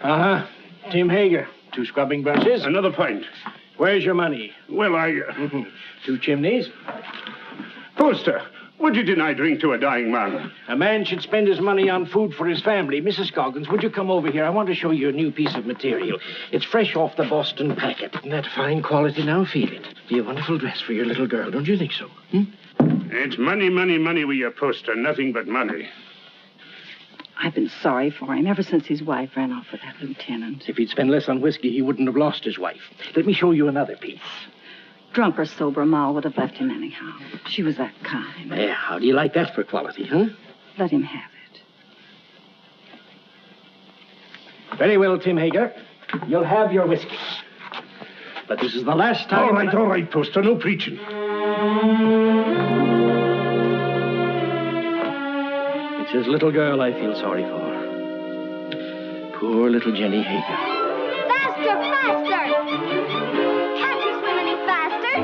Uh-huh. Tim Hager. 2 scrubbing brushes. Another pint. Where's your money? Well, 2 chimneys. Poster, would you deny drink to a dying man? A man should spend his money on food for his family. Mrs. Goggins, would you come over here? I want to show you a new piece of material. It's fresh off the Boston packet. Isn't that fine quality? Now feel it. Be a wonderful dress for your little girl, don't you think so? It's money, money, money with your poster. Nothing but money. I've been sorry for him ever since his wife ran off with that lieutenant. If he'd spent less on whiskey, he wouldn't have lost his wife. Let me show you another piece. Drunk or sober, Ma would have left him anyhow. She was that kind. Yeah, how do you like that for quality, huh? Let him have it. Very well, Tim Hager. You'll have your whiskey. But this is the last time... All right, Poster. No preaching. It's his little girl I feel sorry for. Poor little Jenny Hager. Faster, faster! Can't you swim any faster?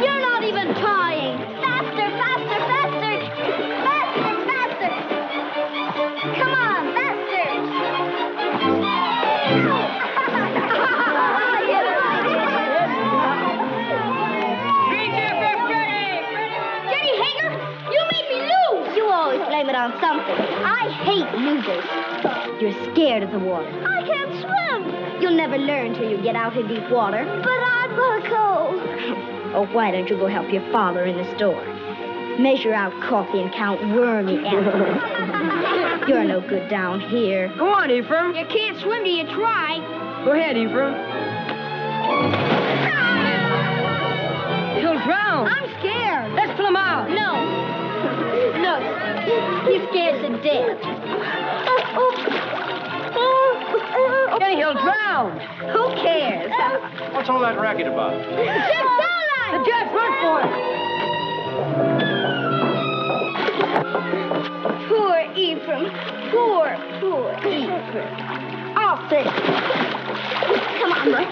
You're not even trying. Faster, faster, faster! Faster, faster! Come on, faster! Jenny Hager, you made me lose! You always blame it on something. I hate losers. You're scared of the water. I can't swim. You'll never learn till you get out in deep water. But I'm cold. Oh, why don't you go help your father in the store? Measure out coffee and count wormy animals. You're no good down here. Go on, Ephraim. You can't swim till you try. Go ahead, Ephraim. He'll drown. I'm scared. Let's pull him out. No. Look, he's scared to death. Jenny, he'll drown. Who cares? What's all that racket about? The judge, run for it. Poor Ephraim. Poor Ephraim. I'll fix it. Come on, boy.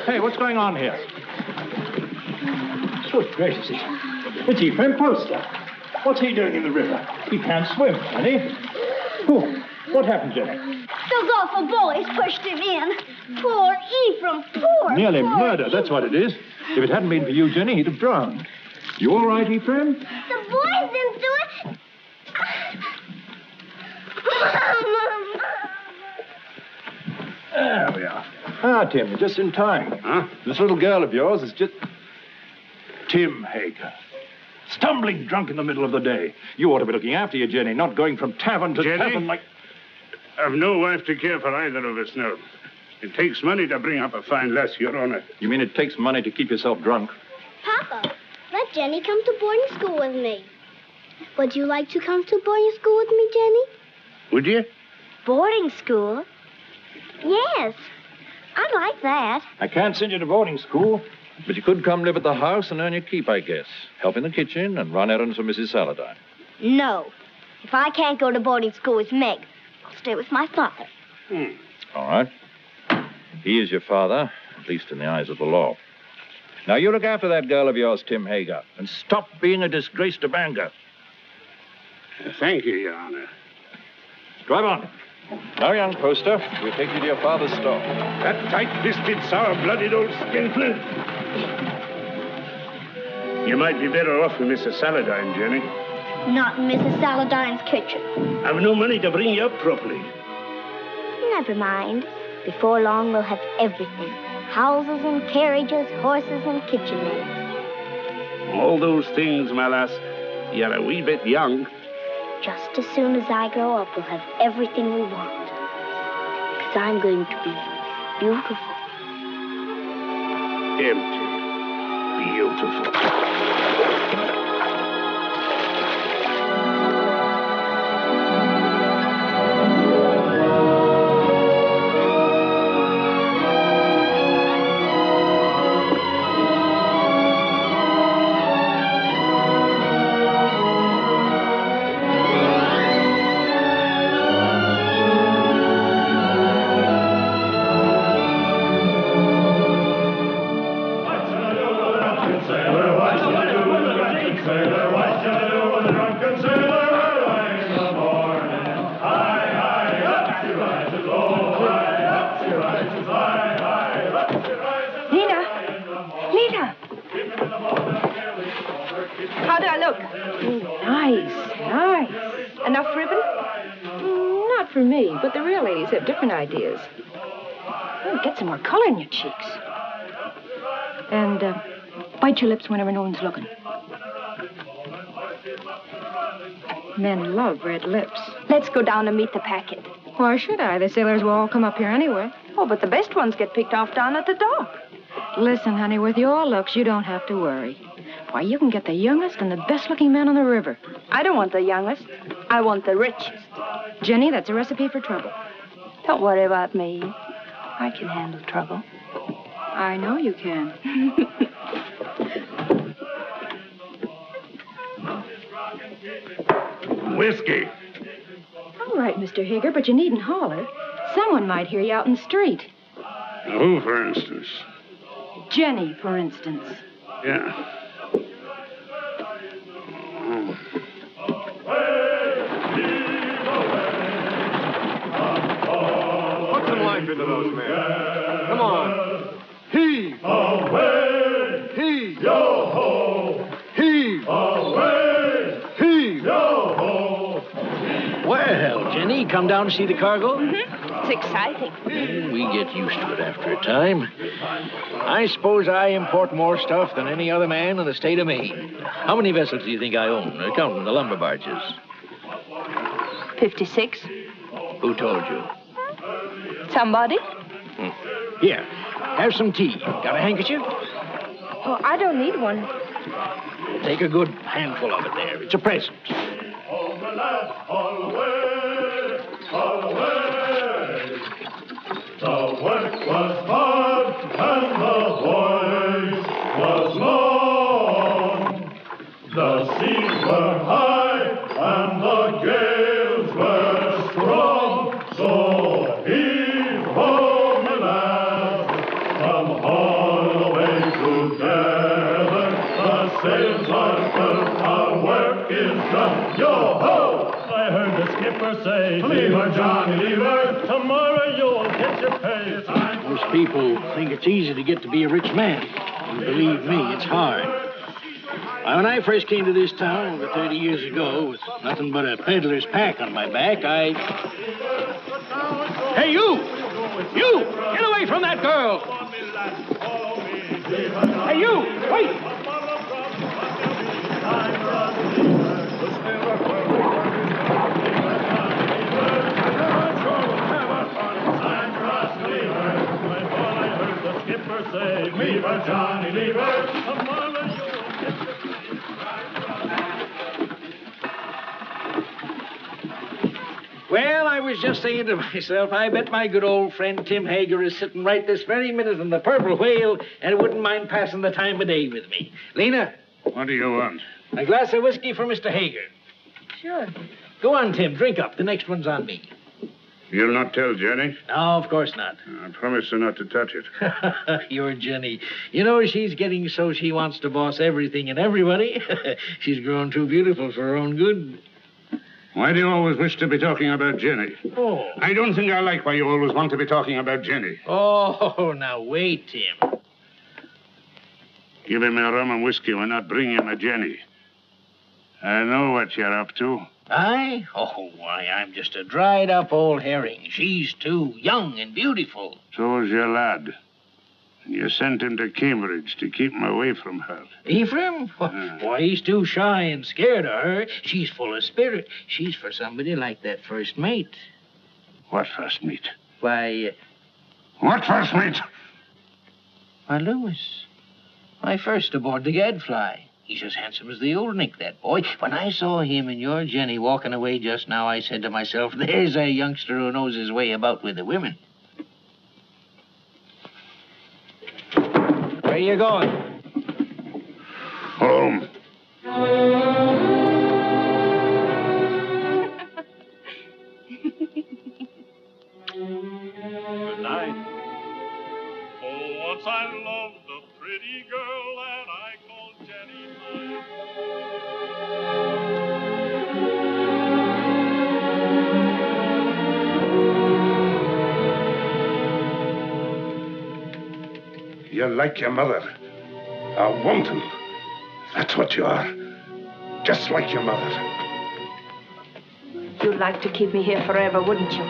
Hey, what's going on here? Good gracious. It's Ephraim Poster. What's he doing in the river? He can't swim, can he? Oh, what happened, Jenny? Those awful boys pushed him in. Poor Ephraim, poor. Nearly poor murder, Ephraim. that's what it is. If it hadn't been for you, Jenny, he'd have drowned. You all right, Ephraim? The boys didn't do it. There we are. Ah, Tim, you're just in time. Huh? This little girl of yours is just... Tim Hager. Stumbling drunk in the middle of the day. You ought to be looking after you, Jenny, not going from tavern to Jenny? tavern like... I've no wife to care for either of us now. It takes money to bring up a fine lass, Your Honor. You mean it takes money to keep yourself drunk? Papa, let Jenny come to boarding school with me. Would you like to come to boarding school with me, Jenny? Would you? Boarding school? Yes, I'd like that. I can't send you to boarding school, but you could come live at the house and earn your keep, I guess. Help in the kitchen and run errands for Mrs. Saladine. No. If I can't go to boarding school with Meg, I'll stay with my father. All right. He is your father, at least in the eyes of the law. Now, you look after that girl of yours, Tim Hager, and stop being a disgrace to Bangor. Thank you, Your Honor. Drive on. Now, young Poster, we'll take you to your father's store. That tight-fisted, sour-blooded old skinflint. You might be better off with Mrs. Saladine, Jenny. Not in Mrs. Saladine's kitchen. I've no money to bring you up properly. Never mind. Before long, we'll have everything. Houses and carriages, horses and kitchen maids. All those things, my lass, you're a wee bit young. Just as soon as I grow up, we'll have everything we want. Because I'm going to be beautiful. Empty. Beautiful. Nice. Enough ribbon? Not for me, but the real ladies have different ideas. Oh, get some more color in your cheeks. And bite your lips whenever no one's looking. Men love red lips. Let's go down and meet the packet. Why should I? The sailors will all come up here anyway. Oh, but the best ones get picked off down at the dock. Listen, honey, with your looks, you don't have to worry. Why, you can get the youngest and the best-looking man on the river. I don't want the youngest. I want the richest. Jenny, that's a recipe for trouble. Don't worry about me. I can handle trouble. I know you can. Whiskey. All right, Mr. Hager, but you needn't holler. Someone might hear you out in the street. Who, for instance? Jenny, for instance. Yeah. Put some life into those men. Come on. Heave. Away. Heave. Yo-ho. Heave. Away. Heave. Yo-ho. Well, Jenny, come down to see the cargo? It's exciting. We get used to it after a time. I suppose I import more stuff than any other man in the state of Maine. How many vessels do you think I own, counting the lumber barges? 56. Who told you? Somebody? Here, have some tea. Got a handkerchief? Oh, I don't need one. Take a good handful of it there. It's a present. The work was hard and the voyage was long. The seas were high and the gales were strong. So heave ho, my lads, come all the way together. The sails are filled, our work is done. Yo ho! I heard the skipper say, leave her, Johnny, leave her. Tomorrow you'll get your pay. Most people think it's easy to get to be a rich man. And believe me, it's hard. When I first came to this town over 30 years ago with nothing but a peddler's pack on my back, Hey, you! You! Get away from that girl! Hey, you! Wait! Say, leave her, Johnny, leave her. Tomorrow Well, I was just saying to myself, I bet my good old friend Tim Hager is sitting right this very minute in the Purple Whale and wouldn't mind passing the time of day with me. Lena? What do you want? A glass of whiskey for Mr. Hager. Sure. Go on, Tim, drink up. The next one's on me. You'll not tell Jenny? No, of course not. I promise her not to touch it. You're Jenny. You know, she's getting so she wants to boss everything and everybody. She's grown too beautiful for her own good. Why do you always wish to be talking about Jenny? Oh. I don't think I like why you always want to be talking about Jenny. Oh, now wait, Tim. Give him a rum and whiskey. We're not bringing him a Jenny. I know what you're up to. I? Oh, why, I'm just a dried-up old herring. She's too young and beautiful. So is your lad. And you sent him to Cambridge to keep him away from her. Ephraim? Why, he's too shy and scared of her. She's full of spirit. She's for somebody like that first mate. What first mate? Why, What first mate? why, Lewis. My first aboard the Gadfly. He's as handsome as the old Nick, that boy. When I saw him and your Jenny walking away just now, I said to myself, there's a youngster who knows his way about with the women. Where are you going? Home. Good night. Oh, once I loved a pretty girl that I called Jenny mine. You're like your mother. A wanton. That's what you are. Just like your mother. You'd like to keep me here forever, wouldn't you?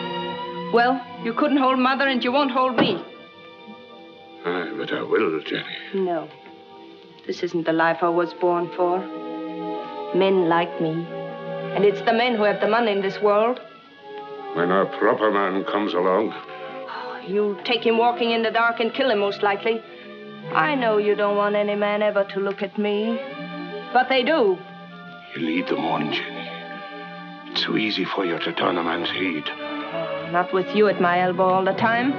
Well, you couldn't hold Mother and you won't hold me. Aye, but I will, Jenny. No. This isn't the life I was born for. Men like me. And it's the men who have the money in this world. When a proper man comes along. You'll take him walking in the dark and kill him, most likely. I know you don't want any man ever to look at me. But they do. You lead them on, Jenny. It's so easy for you to turn a man's head. Not with you at my elbow all the time.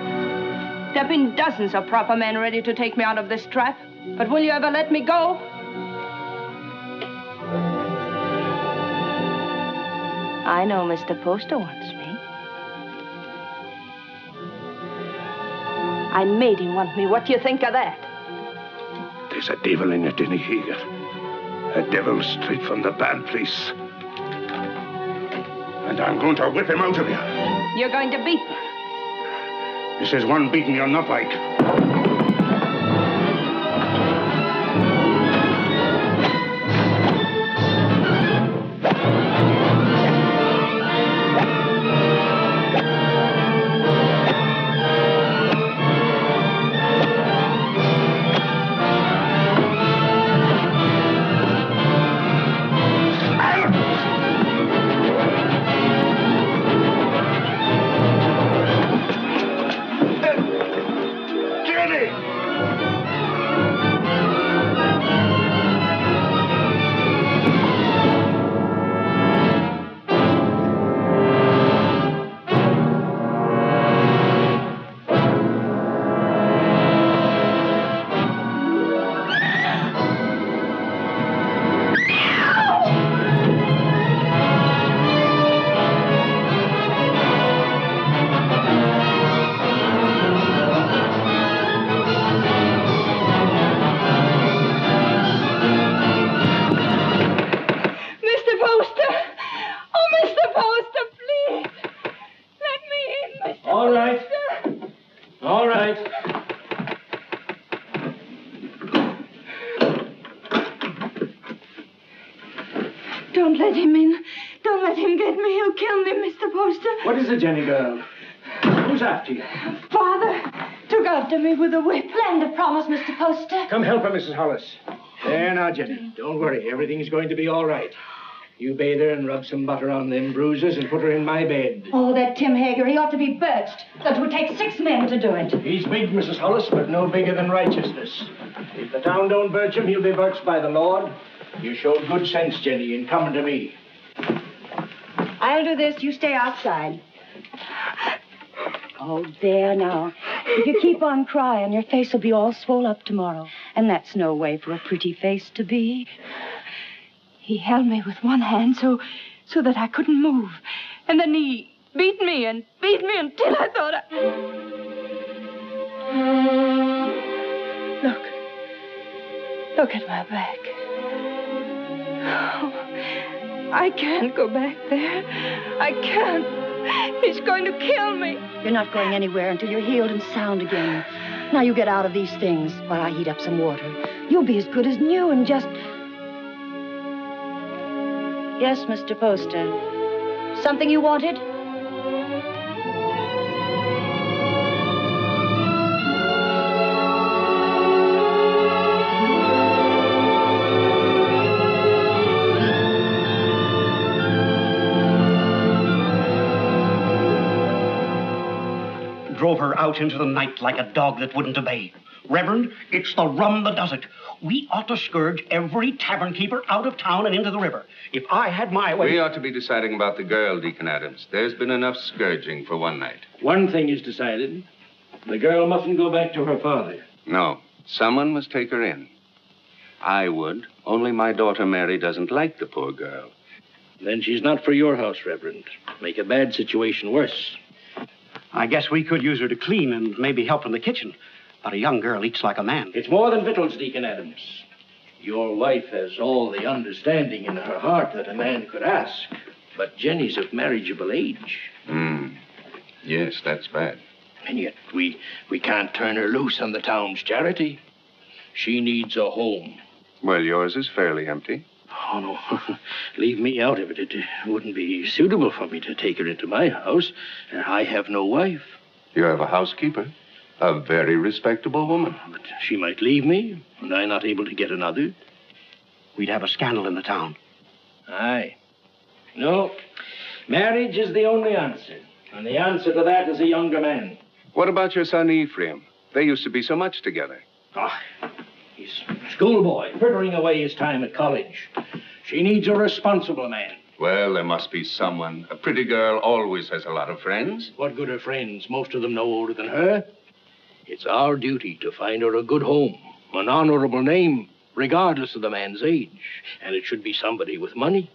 There have been dozens of proper men ready to take me out of this trap. But will you ever let me go? I know Mr. Poster wants me. I made him want me. What do you think of that? There's a devil in you, Jenny Hager. A devil straight from the bad place. And I'm going to whip him out of you. You're going to beat me. This is one beating you're not like. Don't let him in. Don't let him get me. He'll kill me, Mr. Poster. What is it, Jenny girl? Who's after you? Father took after me with a whip. Land of promise, Mr. Poster. Come help her, Mrs. Hollis. There now, Jenny. Don't worry. Everything's going to be all right. You bathe her and rub some butter on them bruises and put her in my bed. Oh, that Tim Hager, he ought to be birched. That would take 6 men to do it. He's big, Mrs. Hollis, but no bigger than righteousness. If the town don't birch him, he'll be birched by the Lord. You showed good sense, Jenny, in coming to me. I'll do this. You stay outside. Oh, there now. If you keep on crying, your face will be all swole up tomorrow. And that's no way for a pretty face to be. He held me with one hand so that I couldn't move. And then he beat me until I thought I... Look at my back. Oh, I can't go back there. I can't. He's going to kill me. You're not going anywhere until you're healed and sound again. Now you get out of these things while I heat up some water. You'll be as good as new and just... Yes, Mr. Poster. Something you wanted? Drove her out into the night like a dog that wouldn't obey. Reverend, it's the rum that does it. We ought to scourge every tavern keeper out of town and into the river. If I had my way... We ought to be deciding about the girl, Deacon Adams. There's been enough scourging for one night. One thing is decided. The girl mustn't go back to her father. No. Someone must take her in. I would. Only my daughter Mary doesn't like the poor girl. Then she's not for your house, Reverend. Make a bad situation worse. I guess we could use her to clean and maybe help in the kitchen. But a young girl eats like a man. It's more than victuals, Deacon Adams. Your wife has all the understanding in her heart that a man could ask. But Jenny's of marriageable age. Yes, that's bad. And yet we can't turn her loose on the town's charity. She needs a home. Well, yours is fairly empty. Oh, no. Leave me out of it. It wouldn't be suitable for me to take her into my house. I have no wife. You have a housekeeper, a very respectable woman. But she might leave me, and I not able to get another. We'd have a scandal in the town. Aye. No, marriage is the only answer. And the answer to that is a younger man. What about your son Ephraim? They used to be so much together. Ah, he's a schoolboy, frittering away his time at college. She needs a responsible man. Well, there must be someone. A pretty girl always has a lot of friends. What good are friends? Most of them no older than her. It's our duty to find her a good home, an honorable name, regardless of the man's age. And it should be somebody with money.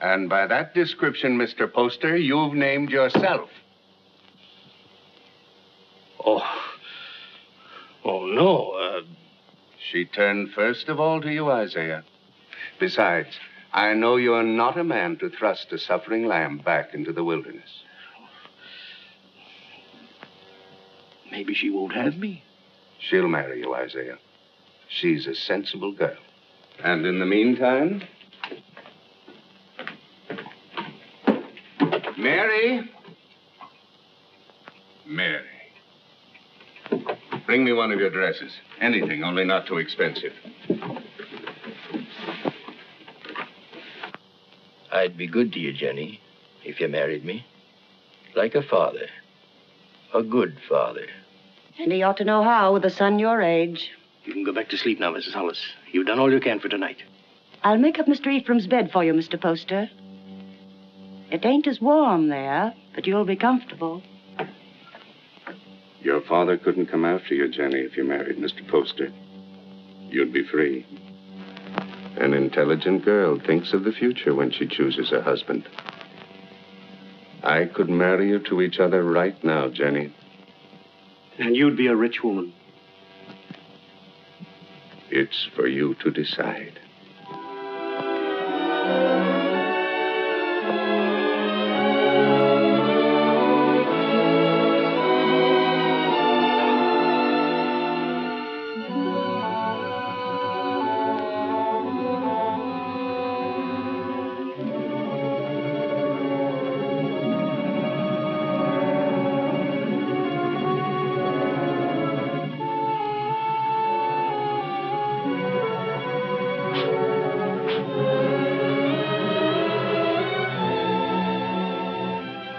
And by that description, Mr. Poster, you've named yourself. Oh, no. She turned first of all to you, Isaiah. Besides, I know you're not a man to thrust a suffering lamb back into the wilderness. Maybe she won't have me. She'll marry you, Isaiah. She's a sensible girl. And in the meantime... Mary! Mary. Bring me one of your dresses. Anything, only not too expensive. I'd be good to you, Jenny, if you married me. Like a father. A good father. And he ought to know how with a son your age. You can go back to sleep now, Mrs. Hollis. You've done all you can for tonight. I'll make up Mr. Ephraim's bed for you, Mr. Poster. It ain't as warm there, but you'll be comfortable. Your father couldn't come after you, Jenny, if you married Mr. Poster. You'd be free. An intelligent girl thinks of the future when she chooses a husband. I could marry you to each other right now, Jenny. And you'd be a rich woman. It's for you to decide.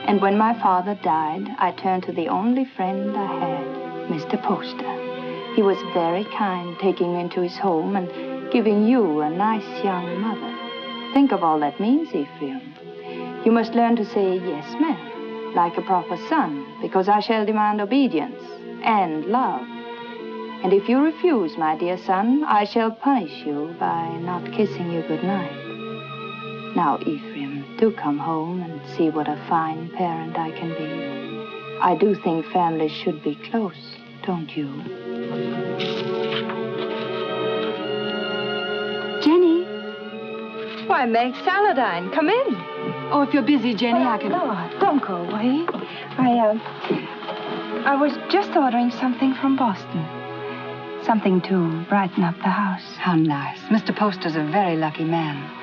And when my father died, I turned to the only friend I had, Mr. Poster. He was very kind, taking me into his home and giving you a nice young mother. Think of all that means, Ephraim. You must learn to say yes, ma'am, like a proper son, because I shall demand obedience and love. And if you refuse, my dear son, I shall punish you by not kissing you goodnight. Now, Ephraim, do come home and see what a fine parent I can be. I do think families should be close, don't you? Jenny? Why, Meg Saladine, come in. Oh, if you're busy, Jenny, I can... No, don't go away. I was just ordering something from Boston. Something to brighten up the house. How nice. Mr. Poster's a very lucky man.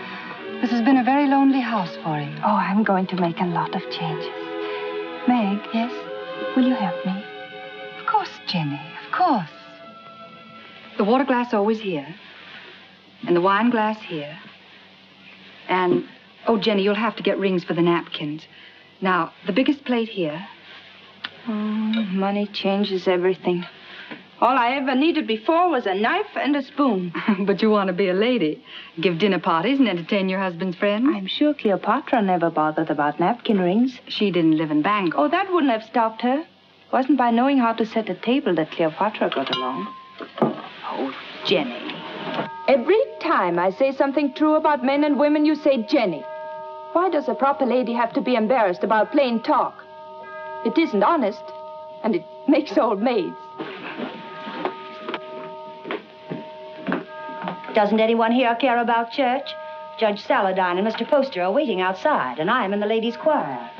This has been a very lonely house for him. Oh, I'm going to make a lot of changes. Meg. Yes? Will you help me? Of course, Jenny, of course. The water glass always here. And the wine glass here. And, oh, Jenny, you'll have to get rings for the napkins. Now, the biggest plate here. Oh, money changes everything. All I ever needed before was a knife and a spoon. But you want to be a lady. Give dinner parties and entertain your husband's friends. I'm sure Cleopatra never bothered about napkin rings. She didn't live in Bangor. Oh, that wouldn't have stopped her. It wasn't by knowing how to set a table that Cleopatra got along. Oh, Jenny. Every time I say something true about men and women, you say Jenny. Why does a proper lady have to be embarrassed about plain talk? It isn't honest, and it makes old maids. Doesn't anyone here care about church? Judge Saladine and Mr. Poster are waiting outside, and I'm in the ladies' choir.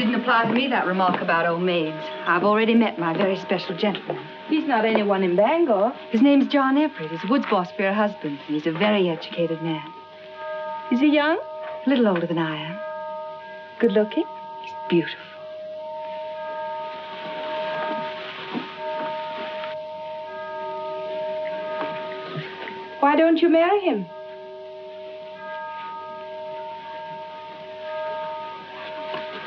didn't apply to me, that remark about old maids. I've already met my very special gentleman. He's not anyone in Bangor. His name's John Everett. He's Wood's boss for her husband, and he's a very educated man. Is he young? A little older than I am. Good looking? He's beautiful. Why don't you marry him?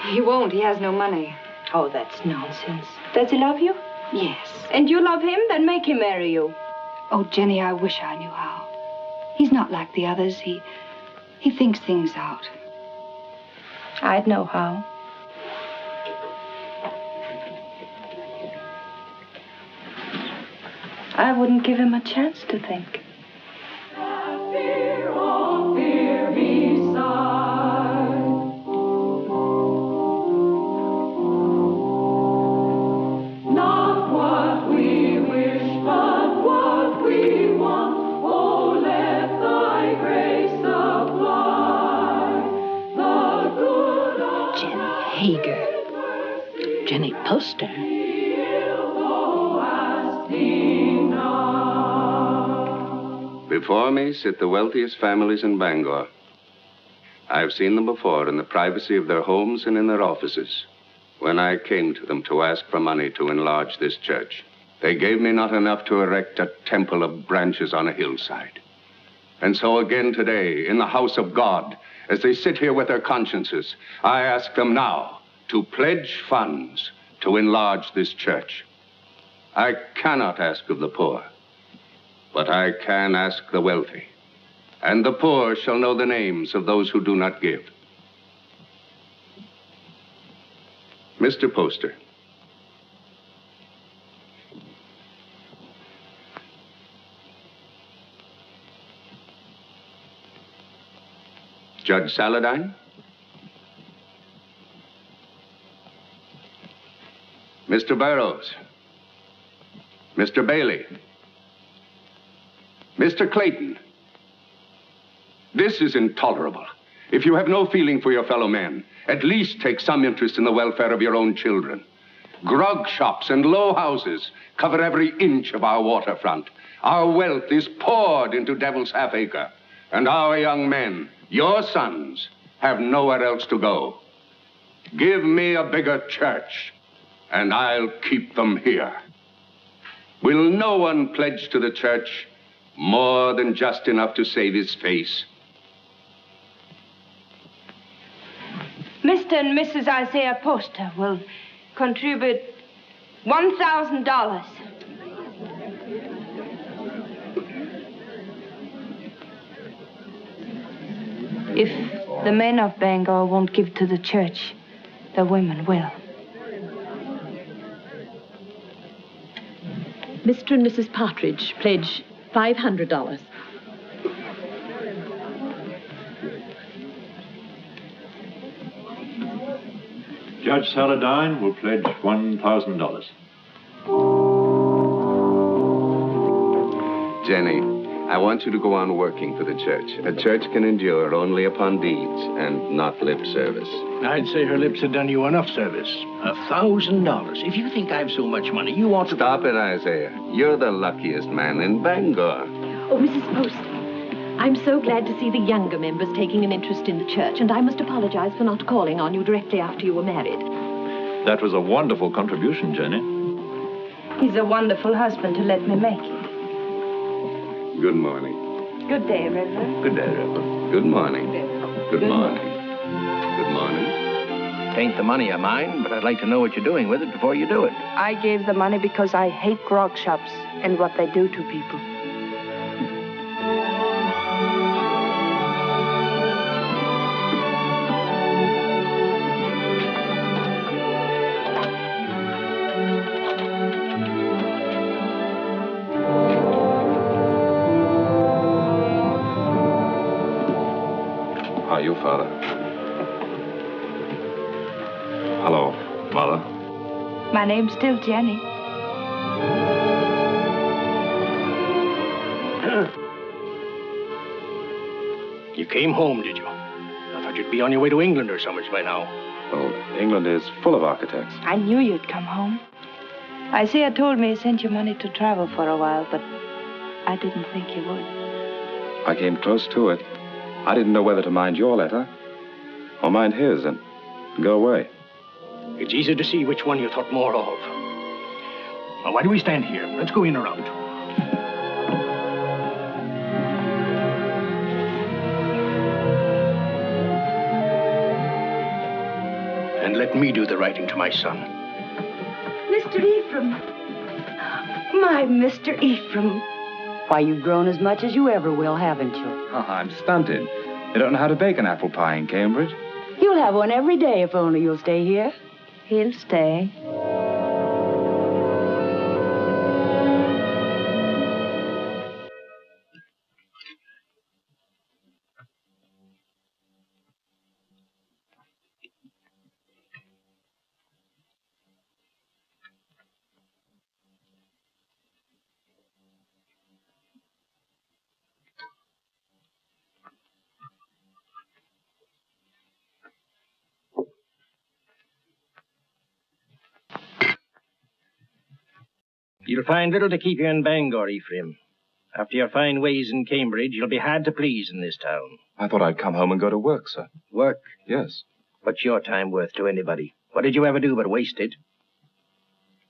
He won't. He has no money. Oh, that's nonsense. Does he love you? Yes. And you love him? Then make him marry you. Oh, Jenny, I wish I knew how. He's not like the others. He thinks things out. I'd know how. I wouldn't give him a chance to think. Hager. Jenny Poster. Before me sit the wealthiest families in Bangor. I've seen them before in the privacy of their homes and in their offices. When I came to them to ask for money to enlarge this church, they gave me not enough to erect a temple of branches on a hillside. And so again today, in the house of God, as they sit here with their consciences, I ask them now to pledge funds to enlarge this church. I cannot ask of the poor, but I can ask the wealthy. And the poor shall know the names of those who do not give. Mr. Poster. Judge Saladine? Mr. Burroughs? Mr. Bailey? Mr. Clayton? This is intolerable. If you have no feeling for your fellow men, at least take some interest in the welfare of your own children. Grog shops and low houses cover every inch of our waterfront. Our wealth is poured into Devil's Half-Acre. And our young men, your sons, have nowhere else to go. Give me a bigger church, and I'll keep them here. Will no one pledge to the church more than just enough to save his face? Mr. and Mrs. Isaiah Poster will contribute $1,000. If the men of Bangor won't give to the church, the women will. Mr. and Mrs. Partridge pledge $500. Judge Saladine will pledge $1,000. Jenny, I want you to go on working for the church. A church can endure only upon deeds and not lip service. I'd say her lips have done you enough service. $1,000. If you think I've so much money, you ought to... Stop it, Isaiah. You're the luckiest man in Bangor. Oh, Mrs. Poster, I'm so glad to see the younger members taking an interest in the church, and I must apologize for not calling on you directly after you were married. That was a wonderful contribution, Jenny. He's a wonderful husband to let me make it. Good morning. Good day, Reverend. Good day, Reverend. Good morning. Good morning. Good morning. Tain't the money of mine, but I'd like to know what you're doing with it before you do it. I gave the money because I hate grog shops and what they do to people. How are you, Father? Hello, Mother. My name's still Jenny. You came home, did you? I thought thought you'd be on your way to England or so much by now. Well, England is full of architects. I knew you'd come home. Isaiah told me he sent you money to travel for a while, but I didn't think you would. I came close to it. I didn't know whether to mind your letter or mind his and go away. It's easy to see which one you thought more of. Now, why do we stand here? Let's go in around. And let me do the writing to my son. Mr. Ephraim. My Mr. Ephraim. Why, you've grown as much as you ever will, haven't you? Oh, I'm stunted. They don't know how to bake an apple pie in Cambridge. You'll have one every day if only you'll stay here. He'll stay. You'll find little to keep you in Bangor, Ephraim. After your fine ways in Cambridge, you'll be hard to please in this town. I thought I'd come home and go to work, sir. Work? Yes. What's your time worth to anybody? What did you ever do but waste it?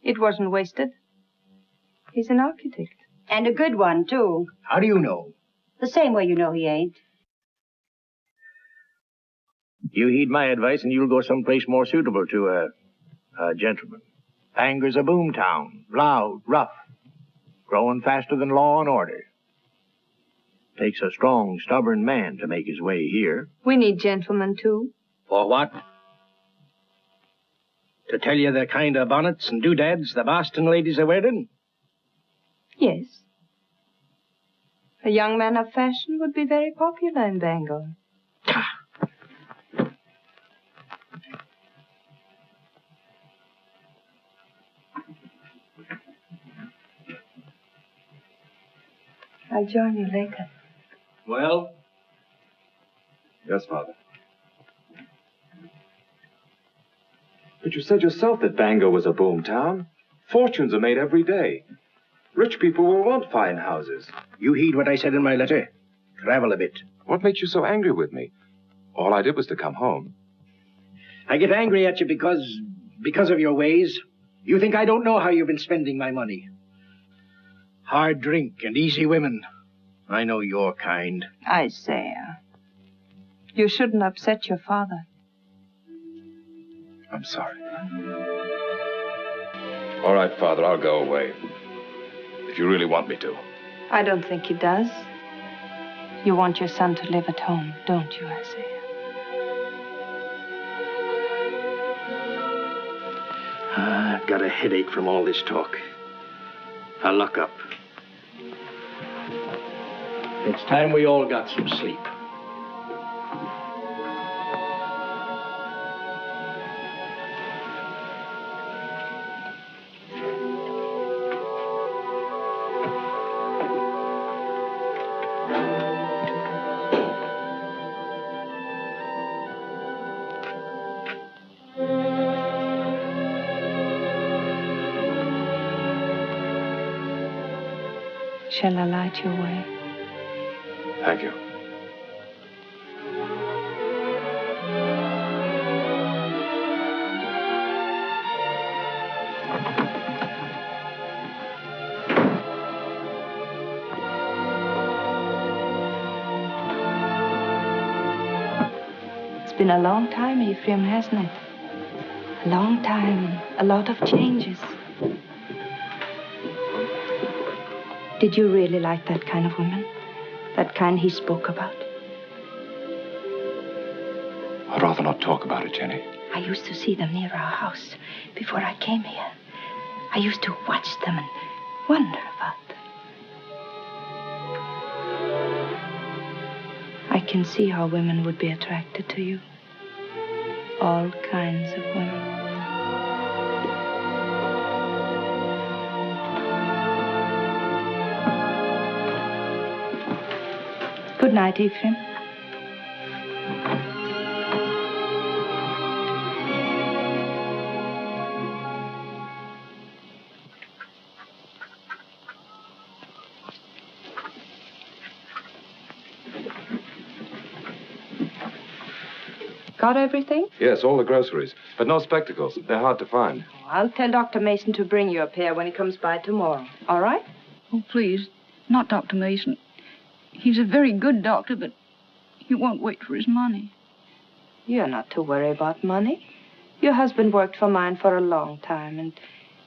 It wasn't wasted. He's an architect. And a good one, too. How do you know? The same way you know he ain't. You heed my advice and you'll go someplace more suitable to a gentleman. Bangor's a boom town. Loud, rough. Growing faster than law and order. Takes a strong, stubborn man to make his way here. We need gentlemen, too. For what? To tell you the kind of bonnets and doodads the Boston ladies are wearing? Yes. A young man of fashion would be very popular in Bangor. I'll join you later. Well? Yes, Father. But you said yourself that Bangor was a boom town. Fortunes are made every day. Rich people will want fine houses. You heed what I said in my letter. Travel a bit. What makes you so angry with me? All I did was to come home. I get angry at you because of your ways. You think I don't know how you've been spending my money. Hard drink and easy women. I know your kind. Isaiah, you shouldn't upset your father. I'm sorry. All right, Father, I'll go away. If you really want me to. I don't think he does. You want your son to live at home, don't you, Isaiah? I've got a headache from all this talk. I'll lock up. It's time we all got some sleep. Shall I light your way? Thank you. It's been a long time, Ephraim, hasn't it? A long time, a lot of changes. Did you really like that kind of woman? That kind he spoke about? I'd rather not talk about it, Jenny. I used to see them near our house before I came here. I used to watch them and wonder about them. I can see how women would be attracted to you. All kinds of women. Good night, Ephraim. Got everything? Yes, all the groceries. But no spectacles. They're hard to find. I'll tell Dr. Mason to bring you a pair when he comes by tomorrow. All right? Oh, please, not Dr. Mason. He's a very good doctor, but he won't wait for his money. You're not to worry about money. Your husband worked for mine for a long time, and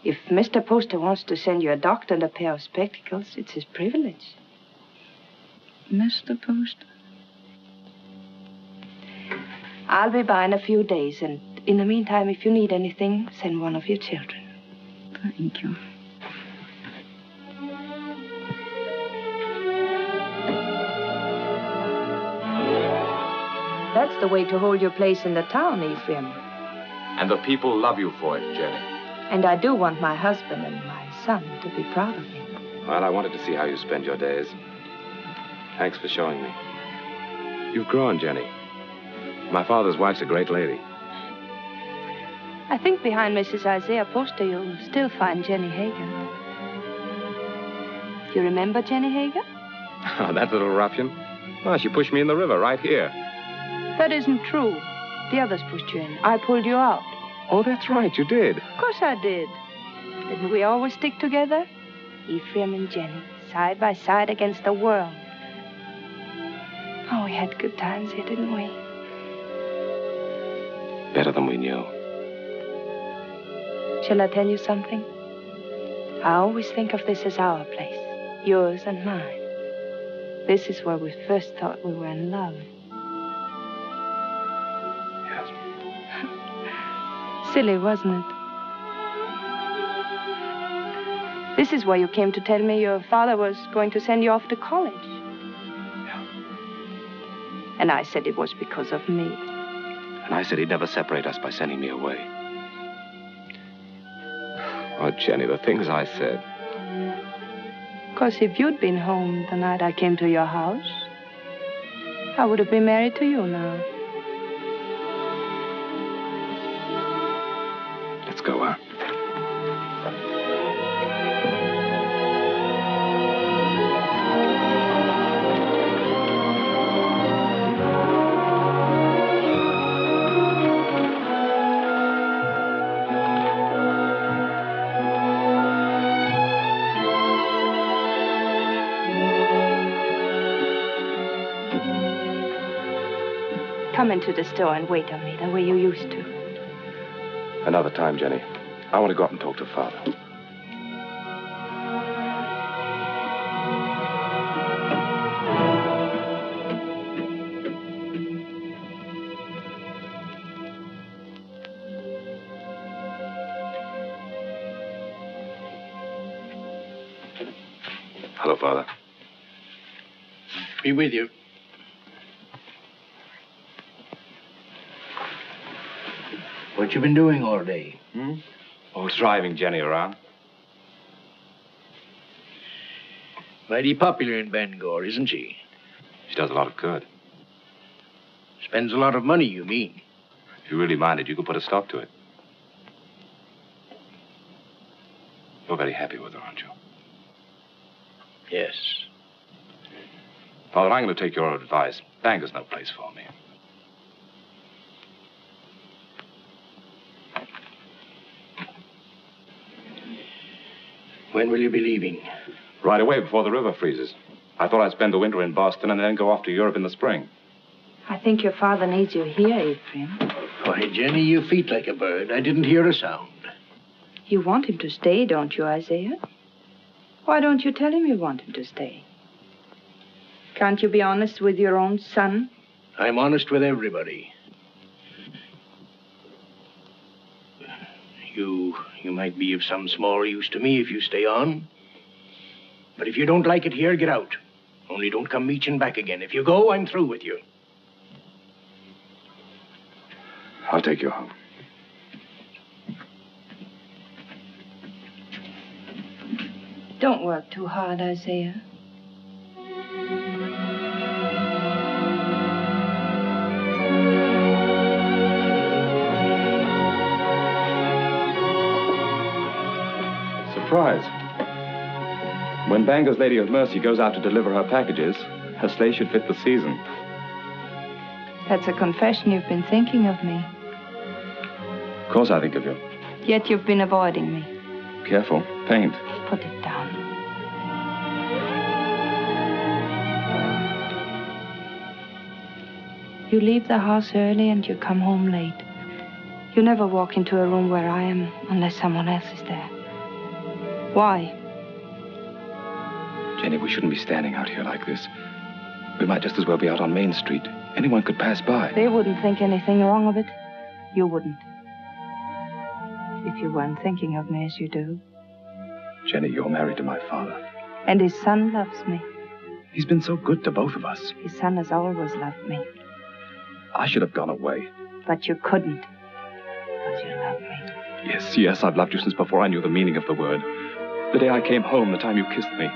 if Mr. Poster wants to send you a doctor and a pair of spectacles, it's his privilege. Mr. Poster? I'll be by in a few days, and in the meantime, if you need anything, send one of your children. Thank you. That's the way to hold your place in the town, Ephraim. And the people love you for it, Jenny. And I do want my husband and my son to be proud of me. Well, I wanted to see how you spend your days. Thanks for showing me. You've grown, Jenny. My father's wife's a great lady. I think behind Mrs. Isaiah Poster, you'll still find Jenny Hager. You remember Jenny Hager? Oh, that little ruffian? Oh, she pushed me in the river right here. That isn't true. The others pushed you in. I pulled you out. Oh, that's right, you did. Of course I did. Didn't we always stick together? Ephraim and Jenny, side by side against the world. Oh, we had good times here, didn't we? Better than we knew. Shall I tell you something? I always think of this as our place, yours and mine. This is where we first thought we were in love. Yes. Silly, wasn't it? This is where you came to tell me your father was going to send you off to college. Yeah. And I said it was because of me. And I said he'd never separate us by sending me away. Oh, Jenny, the things I said. Because if you'd been home the night I came to your house, I would have been married to you now. Let's go, huh? Come into the store and wait on me the way you used to. Another time, Jenny. I want to go up and talk to Father. Hello, Father. Be with you. What you been doing all day? Oh, driving Jenny around. Mighty popular in Bangor, isn't she? She does a lot of good. Spends a lot of money, you mean? If you really minded, you could put a stop to it. You're very happy with her, aren't you? Yes. Father, I'm going to take your advice. Bangor's no place for me. When will you be leaving? Right away, before the river freezes. I thought I'd spend the winter in Boston and then go off to Europe in the spring. I think your father needs you here, Ephraim. Why, Jenny, you feet like a bird. I didn't hear a sound. You want him to stay, don't you, Isaiah? Why don't you tell him you want him to stay? Can't you be honest with your own son? I'm honest with everybody. You might be of some small use to me if you stay on. But if you don't like it here, get out. Only don't come meeching back again. If you go, I'm through with you. I'll take you home. Don't work too hard, Isaiah. Surprise. When Bangor's Lady of Mercy goes out to deliver her packages, her sleigh should fit the season. That's a confession you've been thinking of me. Of course I think of you. Yet you've been avoiding me. Careful. Paint. Put it down. You leave the house early and you come home late. You never walk into a room where I am unless someone else is there. Why? Jenny, we shouldn't be standing out here like this. We might just as well be out on Main Street. Anyone could pass by. They wouldn't think anything wrong of it. You wouldn't. If you weren't thinking of me as you do. Jenny, you're married to my father. And his son loves me. He's been so good to both of us. His son has always loved me. I should have gone away. But you couldn't. Because you love me. Yes, I've loved you since before I knew the meaning of the word. The day I came home, the time you kissed me.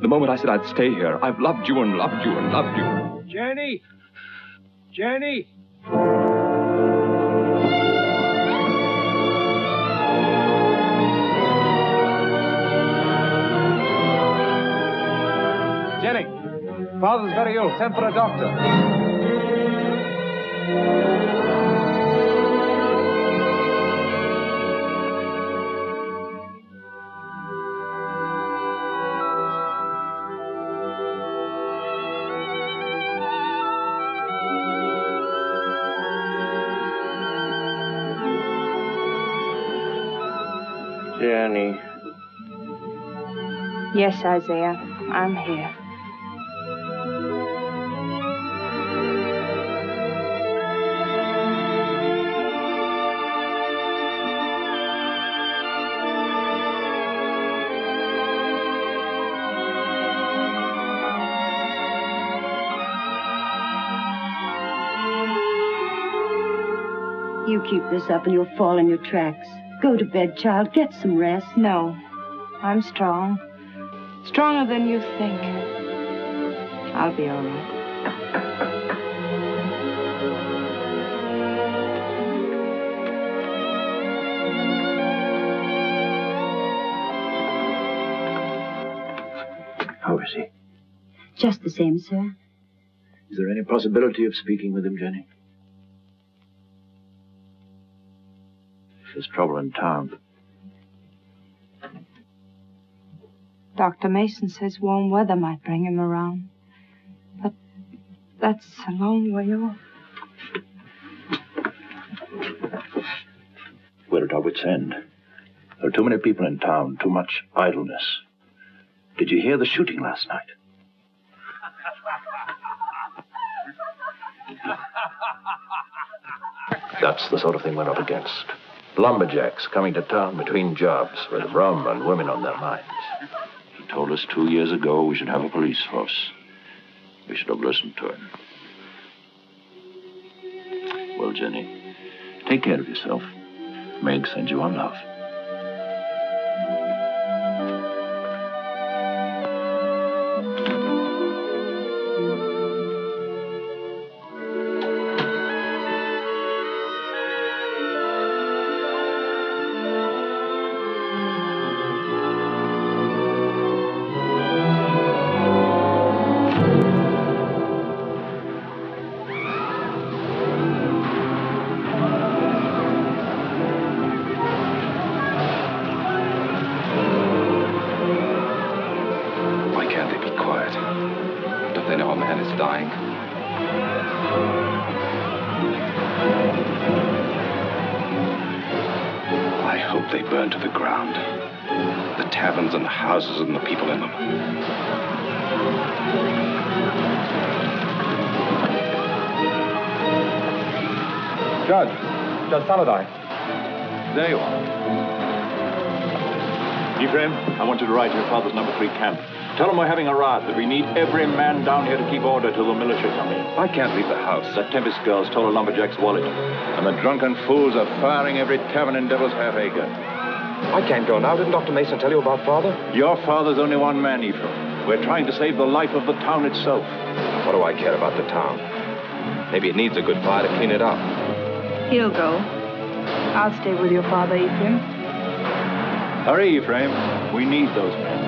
The moment I said I'd stay here, I've loved you and loved you and loved you. Jenny! Jenny! Jenny! Father's very ill. Send for a doctor. Jenny. Yes, Isaiah, I'm here. You keep this up and you'll fall in your tracks. Go to bed, child. Get some rest. No, I'm strong. Stronger than you think. I'll be all right. How is he? Just the same, sir. Is there any possibility of speaking with him, Jenny? There's trouble in town. Dr. Mason says warm weather might bring him around. But that's a long way off. We're at our wits' end. There are too many people in town, too much idleness. Did you hear the shooting last night? That's the sort of thing we're not against. Lumberjacks coming to town between jobs with rum and women on their minds. He told us 2 years ago we should have a police force. We should have listened to him. Well, Jenny, take care of yourself. Meg sends you our love. And the people in them. Judge Saladai. There you are. Ephraim, I want you to ride to your father's number 3 camp. Tell him we're having a riot, that we need every man down here to keep order till the militia come in. I can't leave the house. The Tempest girl stole a lumberjack's wallet. And the drunken fools are firing every tavern in Devil's Half Acre. I can't go now. Didn't Dr. Mason tell you about Father? Your father's only one man, Ephraim. We're trying to save the life of the town itself. What do I care about the town? Maybe it needs a good fire to clean it up. He'll go. I'll stay with your father, Ephraim. Hurry, Ephraim. We need those men.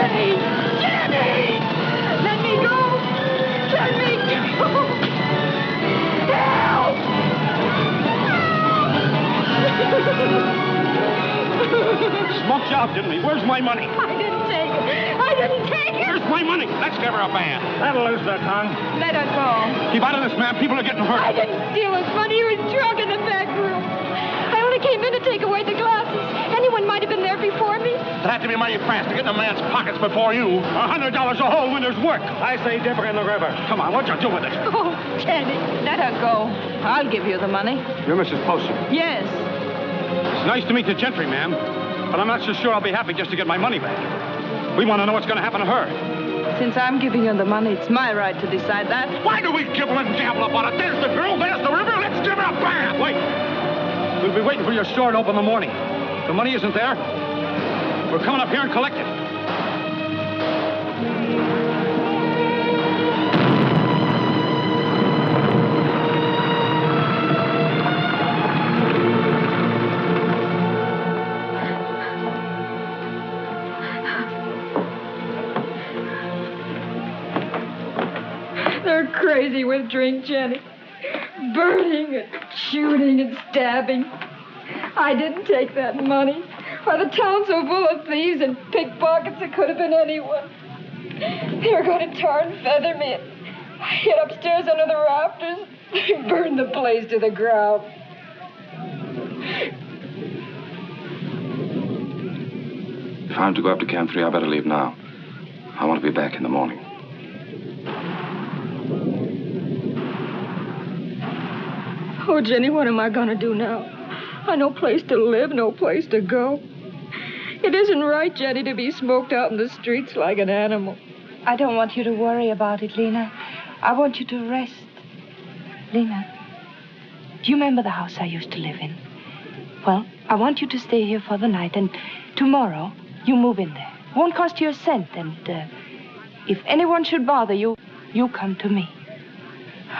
Jenny! Jenny! Let me go! Let me go! Help! Smoked you out, didn't he? Where's my money? I didn't take it. I didn't take it. Where's my money? Let's give her a bath. That'll loosen her tongue. Let her go. Keep out of this, ma'am. People are getting hurt. I didn't steal his money. He was drunk in the back room. I only came in to take away the glasses. Anyone might have been there before me. It had to be mighty fast to get in a man's pockets before you. $100 a hole when there's work. I say dip her in the river. Come on, what you do with it? Oh, Jenny. Let her go. I'll give you the money. You're Mrs. Poster. Yes. It's nice to meet the gentry, ma'am. But I'm not so sure I'll be happy just to get my money back. We want to know what's going to happen to her. Since I'm giving you the money, it's my right to decide that. Why do we gibble and gabble about it? There's the girl, there's the river. Let's give her a bath. Wait. We'll be waiting for your store to open in the morning. The money isn't there. We're coming up here and collect it. They're crazy with drink, Jenny. Burning and shooting and stabbing. I didn't take that money. Why, the town's so full of thieves and pickpockets, it could have been anyone. They were going to tar and feather me. I hid upstairs under the rafters. They burned the place to the ground. If I'm to go up to Camp 3, I better leave now. I want to be back in the morning. Oh, Jenny, what am I going to do now? I've no place to live, no place to go. It isn't right, Jenny, to be smoked out in the streets like an animal. I don't want you to worry about it, Lena. I want you to rest. Lena, do you remember the house I used to live in? Well, I want you to stay here for the night, and tomorrow you move in there. Won't cost you a cent, and if anyone should bother you, you come to me.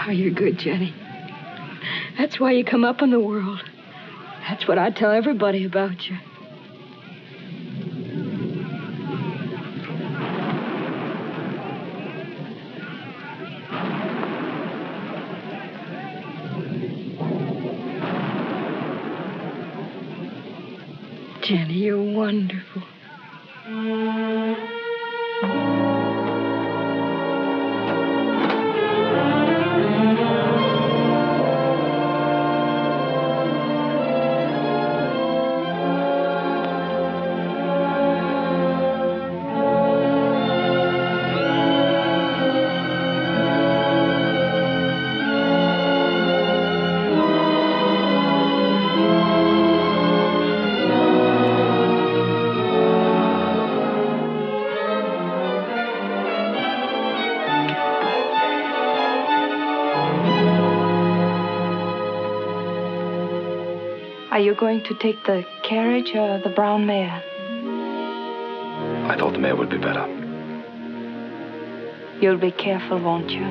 Oh, you're good, Jenny. That's why you come up in the world. That's what I tell everybody about you. Jenny, you're wonderful. Are you going to take the carriage or the brown mare? I thought the mare would be better. You'll be careful, won't you?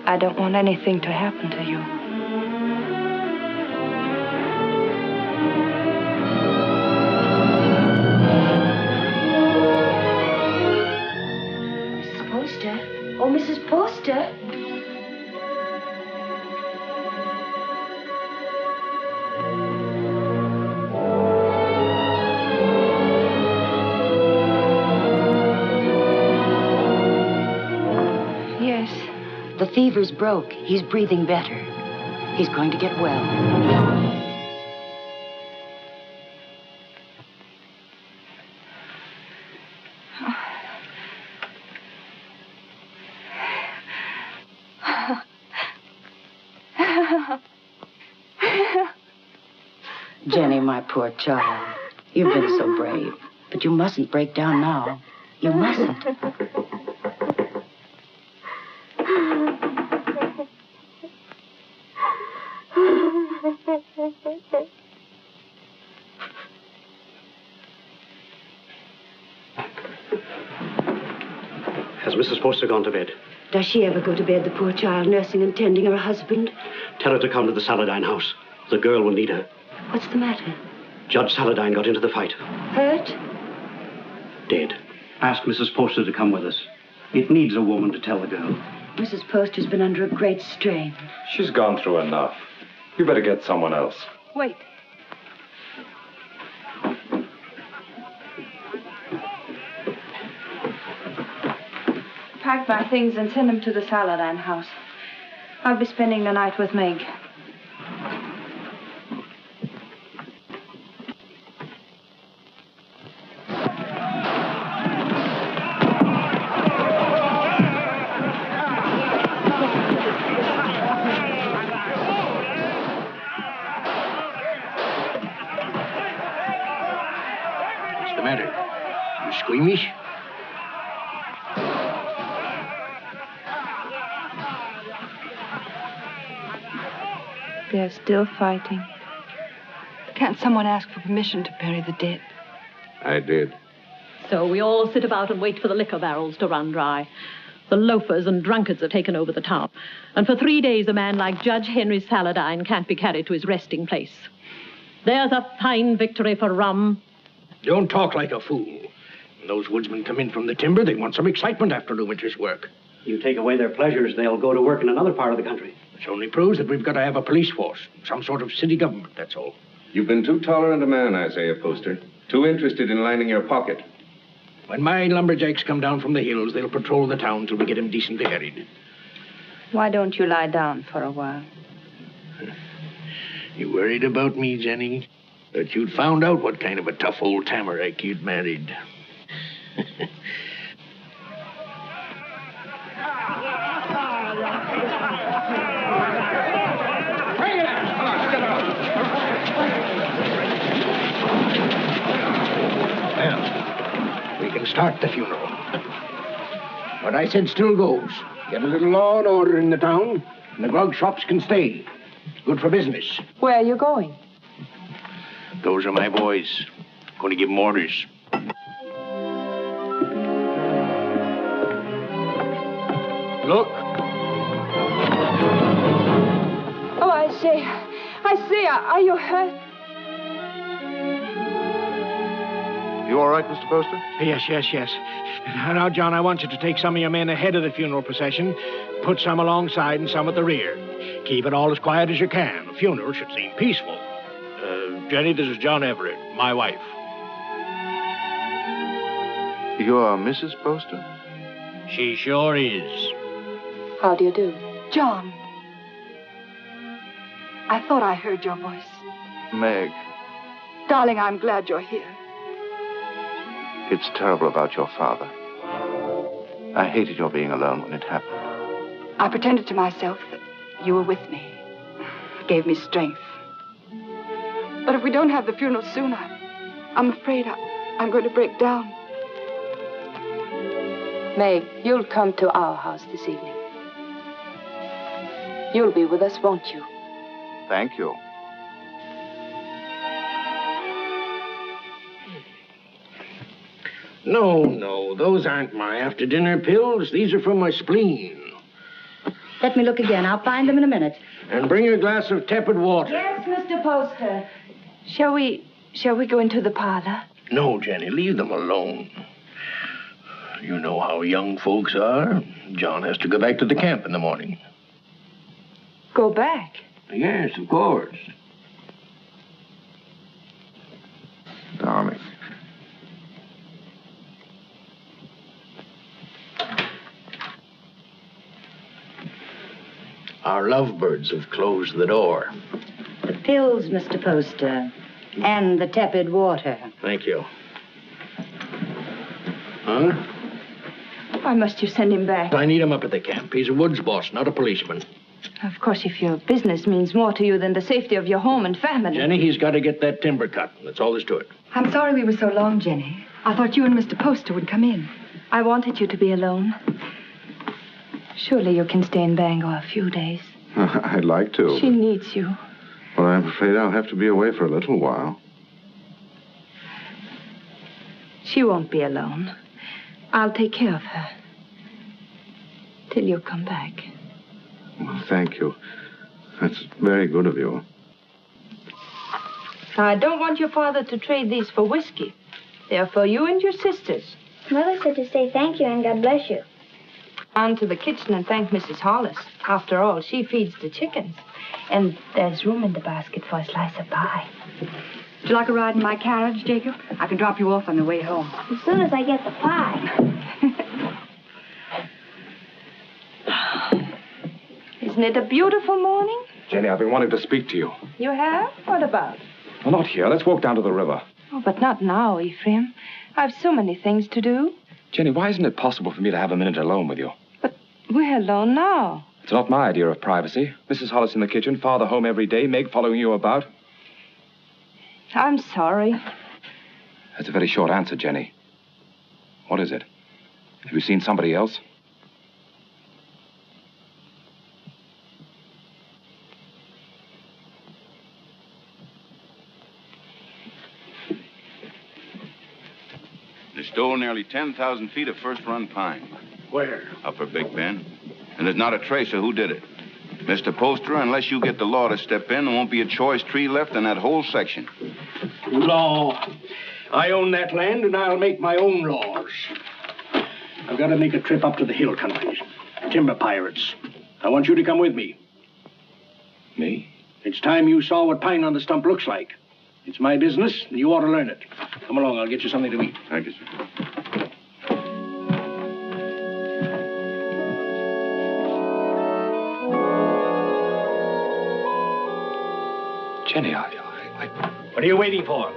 I don't want anything to happen to you. Mrs. Poster? Oh, Mrs. Poster? The fever's broke. He's breathing better. He's going to get well. Jenny, my poor child. You've been so brave. But you mustn't break down now. You mustn't. Has Mrs. Poster gone to bed? Does she ever go to bed, the poor child, nursing and tending her husband? Tell her to come to the Saladine house. The girl will need her. What's the matter? Judge Saladine got into the fight. Hurt? Dead. Ask Mrs. Poster to come with us. It needs a woman to tell the girl. Mrs. Poster's been under a great strain. She's gone through enough. You better get someone else. Wait. Pack my things and send them to the Saladin house. I'll be spending the night with Meg. What's the matter? You squeamish? They're still fighting. Can't someone ask for permission to bury the dead? I did. So we all sit about and wait for the liquor barrels to run dry. The loafers and drunkards have taken over the town. And for 3 days, a man like Judge Henry Saladin can't be carried to his resting place. There's a fine victory for rum. Don't talk like a fool. When those woodsmen come in from the timber, they want some excitement after the winter's work. You take away their pleasures, they'll go to work in another part of the country. Which only proves that we've got to have a police force. Some sort of city government, that's all. You've been too tolerant a man, Isaiah Poster. Too interested in lining your pocket. When my lumberjacks come down from the hills, they'll patrol the town till we get him decently harried. Why don't you lie down for a while? You worried about me, Jenny? That you'd found out what kind of a tough old tamarack you'd married. Well, we can start the funeral. What I said still goes. Get a little law and order in the town, and the grog shops can stay. Good for business. Where are you going? Those are my boys. Going to give them orders. Look. Oh, I say, are you hurt? You all right, Mr. Poster? Yes. Now, John, I want you to take some of your men ahead of the funeral procession, put some alongside and some at the rear. Keep it all as quiet as you can. The funeral should seem peaceful. Jenny, this is John Everett, my wife. You're Mrs. Poster? She sure is. How do you do? John. I thought I heard your voice. Meg, Darling, I'm glad you're here. it's terrible about your father. I hated your being alone when it happened. I pretended to myself that you were with me. It gave me strength. But if we don't have the funeral soon, I'm afraid I'm going to break down. Meg, you'll come to our house this evening. You'll be with us, won't you? Thank you. No, those aren't my after-dinner pills. These are for my spleen. Let me look again. I'll find them in a minute. And bring a glass of tepid water. Yes, Mr. Poster. Shall we go into the parlor? No, Jenny, leave them alone. You know how young folks are. John has to go back to the camp in the morning. Go back? Yes, of course. Darling. Our lovebirds have closed the door. The pills, Mr. Poster, and the tepid water. Thank you. Huh? Why must you send him back? I need him up at the camp. He's a woods boss, not a policeman. Of course, if your business means more to you than the safety of your home and family. Jenny, he's got to get that timber cut. That's all there's to it. I'm sorry we were so long, Jenny. I thought you and Mr. Poster would come in. I wanted you to be alone. Surely you can stay in Bangor a few days. I'd like to. She needs you. Well, I'm afraid I'll have to be away for a little while. She won't be alone. I'll take care of her. Till you come back. Well, thank you. That's very good of you. I don't want your father to trade these for whiskey. They're for you and your sisters. Mother said to say thank you and God bless you. On to the kitchen and thank Mrs. Hollis. After all, she feeds the chickens. And there's room in the basket for a slice of pie. Would you like a ride in my carriage, Jacob? I can drop you off on the way home. As soon as I get the pie. Isn't it a beautiful morning? Jenny, I've been wanting to speak to you. You have? What about? Well, not here. Let's walk down to the river. Oh, but not now, Ephraim. I've so many things to do. Jenny, why isn't it possible for me to have a minute alone with you? But we're alone now. It's not my idea of privacy. Mrs. Hollis in the kitchen, Father home every day, Meg following you about. I'm sorry. That's a very short answer, Jenny. What is it? Have you seen somebody else? They stole nearly 10,000 feet of first-run pine. Where? Upper Big Bend. And there's not a trace of who did it. Mr. Poster, unless you get the law to step in, there won't be a choice tree left in that whole section. Law. I own that land, and I'll make my own laws. I've got to make a trip up to the hill countries. Timber pirates. I want you to come with me. Me? It's time you saw what pine on the stump looks like. It's my business, and you ought to learn it. Come along, I'll get you something to eat. Thank you, sir. Jenny, What are you waiting for?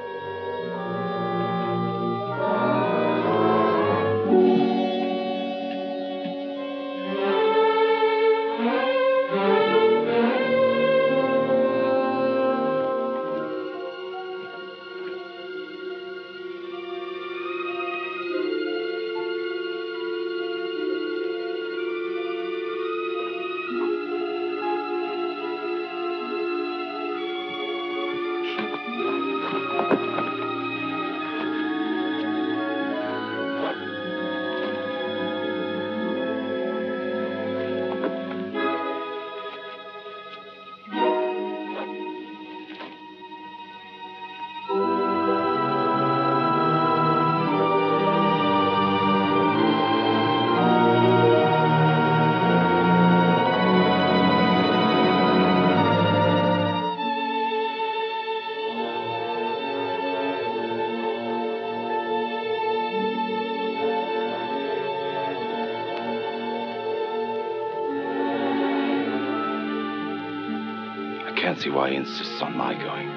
I can't see why he insists on my going.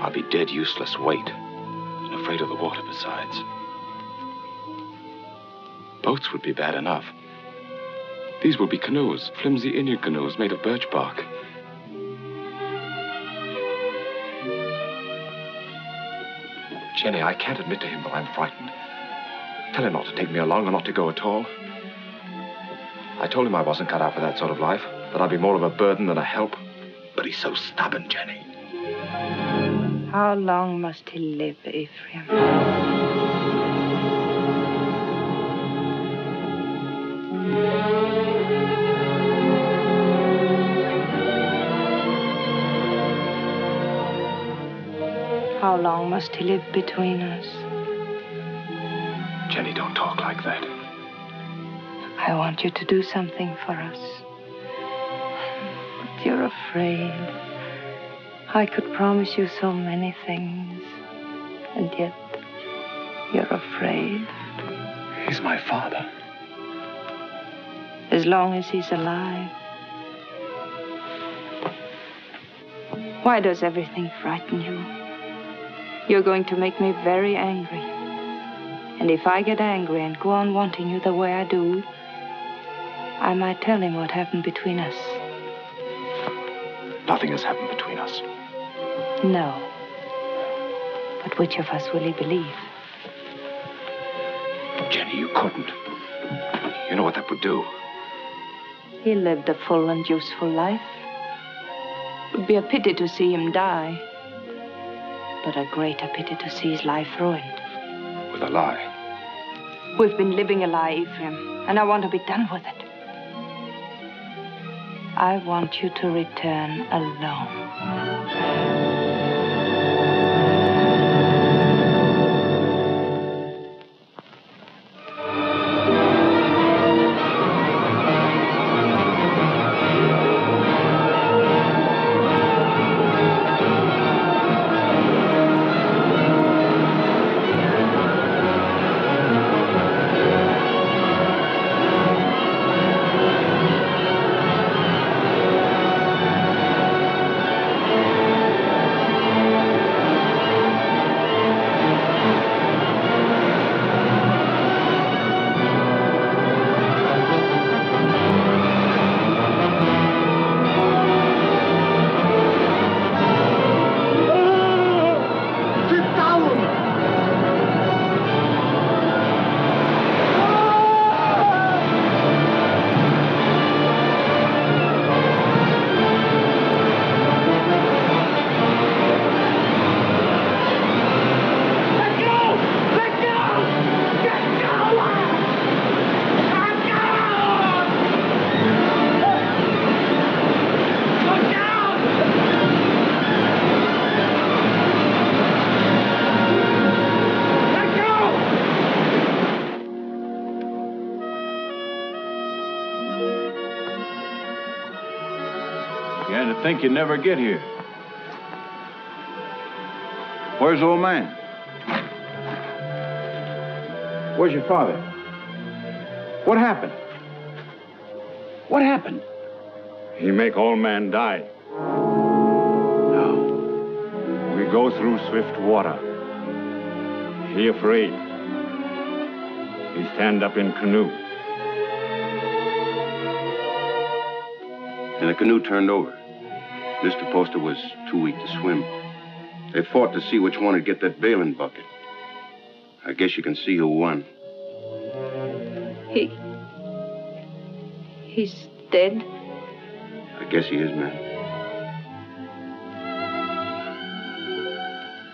I'll be dead useless weight, and afraid of the water besides. Boats would be bad enough. These will be canoes, flimsy Indian canoes made of birch bark. Jenny, I can't admit to him that I'm frightened. Tell him not to take me along or not to go at all. I told him I wasn't cut out for that sort of life, that I'd be more of a burden than a help. But he's so stubborn, Jenny. How long must he live, Ephraim? How long must he live between us? Jenny, don't talk like that. I want you to do something for us. But you're afraid. I could promise you so many things, and yet you're afraid. He's my father. As long as he's alive. Why does everything frighten you? You're going to make me very angry. And if I get angry and go on wanting you the way I do, I might tell him what happened between us. Nothing has happened between us. No. But which of us will he believe? Jenny, you couldn't. You know what that would do. He lived a full and useful life. It would be a pity to see him die. But a greater pity to see his life ruined. With a lie. We've been living a lie, Ephraim, and I want to be done with it. I want you to return alone. Began to think you'd never get here. Where's the old man? Where's your father? What happened? What happened? He make all man die. Now, we go through swift water. He afraid. He stand up in canoe. And the canoe turned over. Mr. Poster was too weak to swim. They fought to see which one would get that bailing bucket. I guess you can see who won. He's dead? I guess he is, man.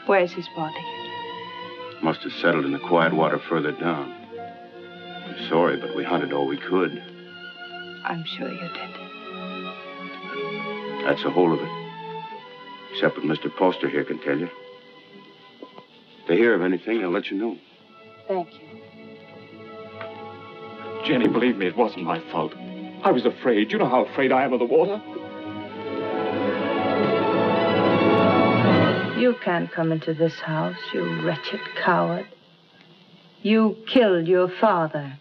Where's his body? Must have settled in the quiet water further down. I'm sorry, but we hunted all we could. I'm sure you did. That's the whole of it. Except what Mr. Poster here can tell you. If they hear of anything, I'll let you know. Thank you. Jenny, believe me, it wasn't my fault. I was afraid. You know how afraid I am of the water. You can't come into this house, you wretched coward. You killed your father.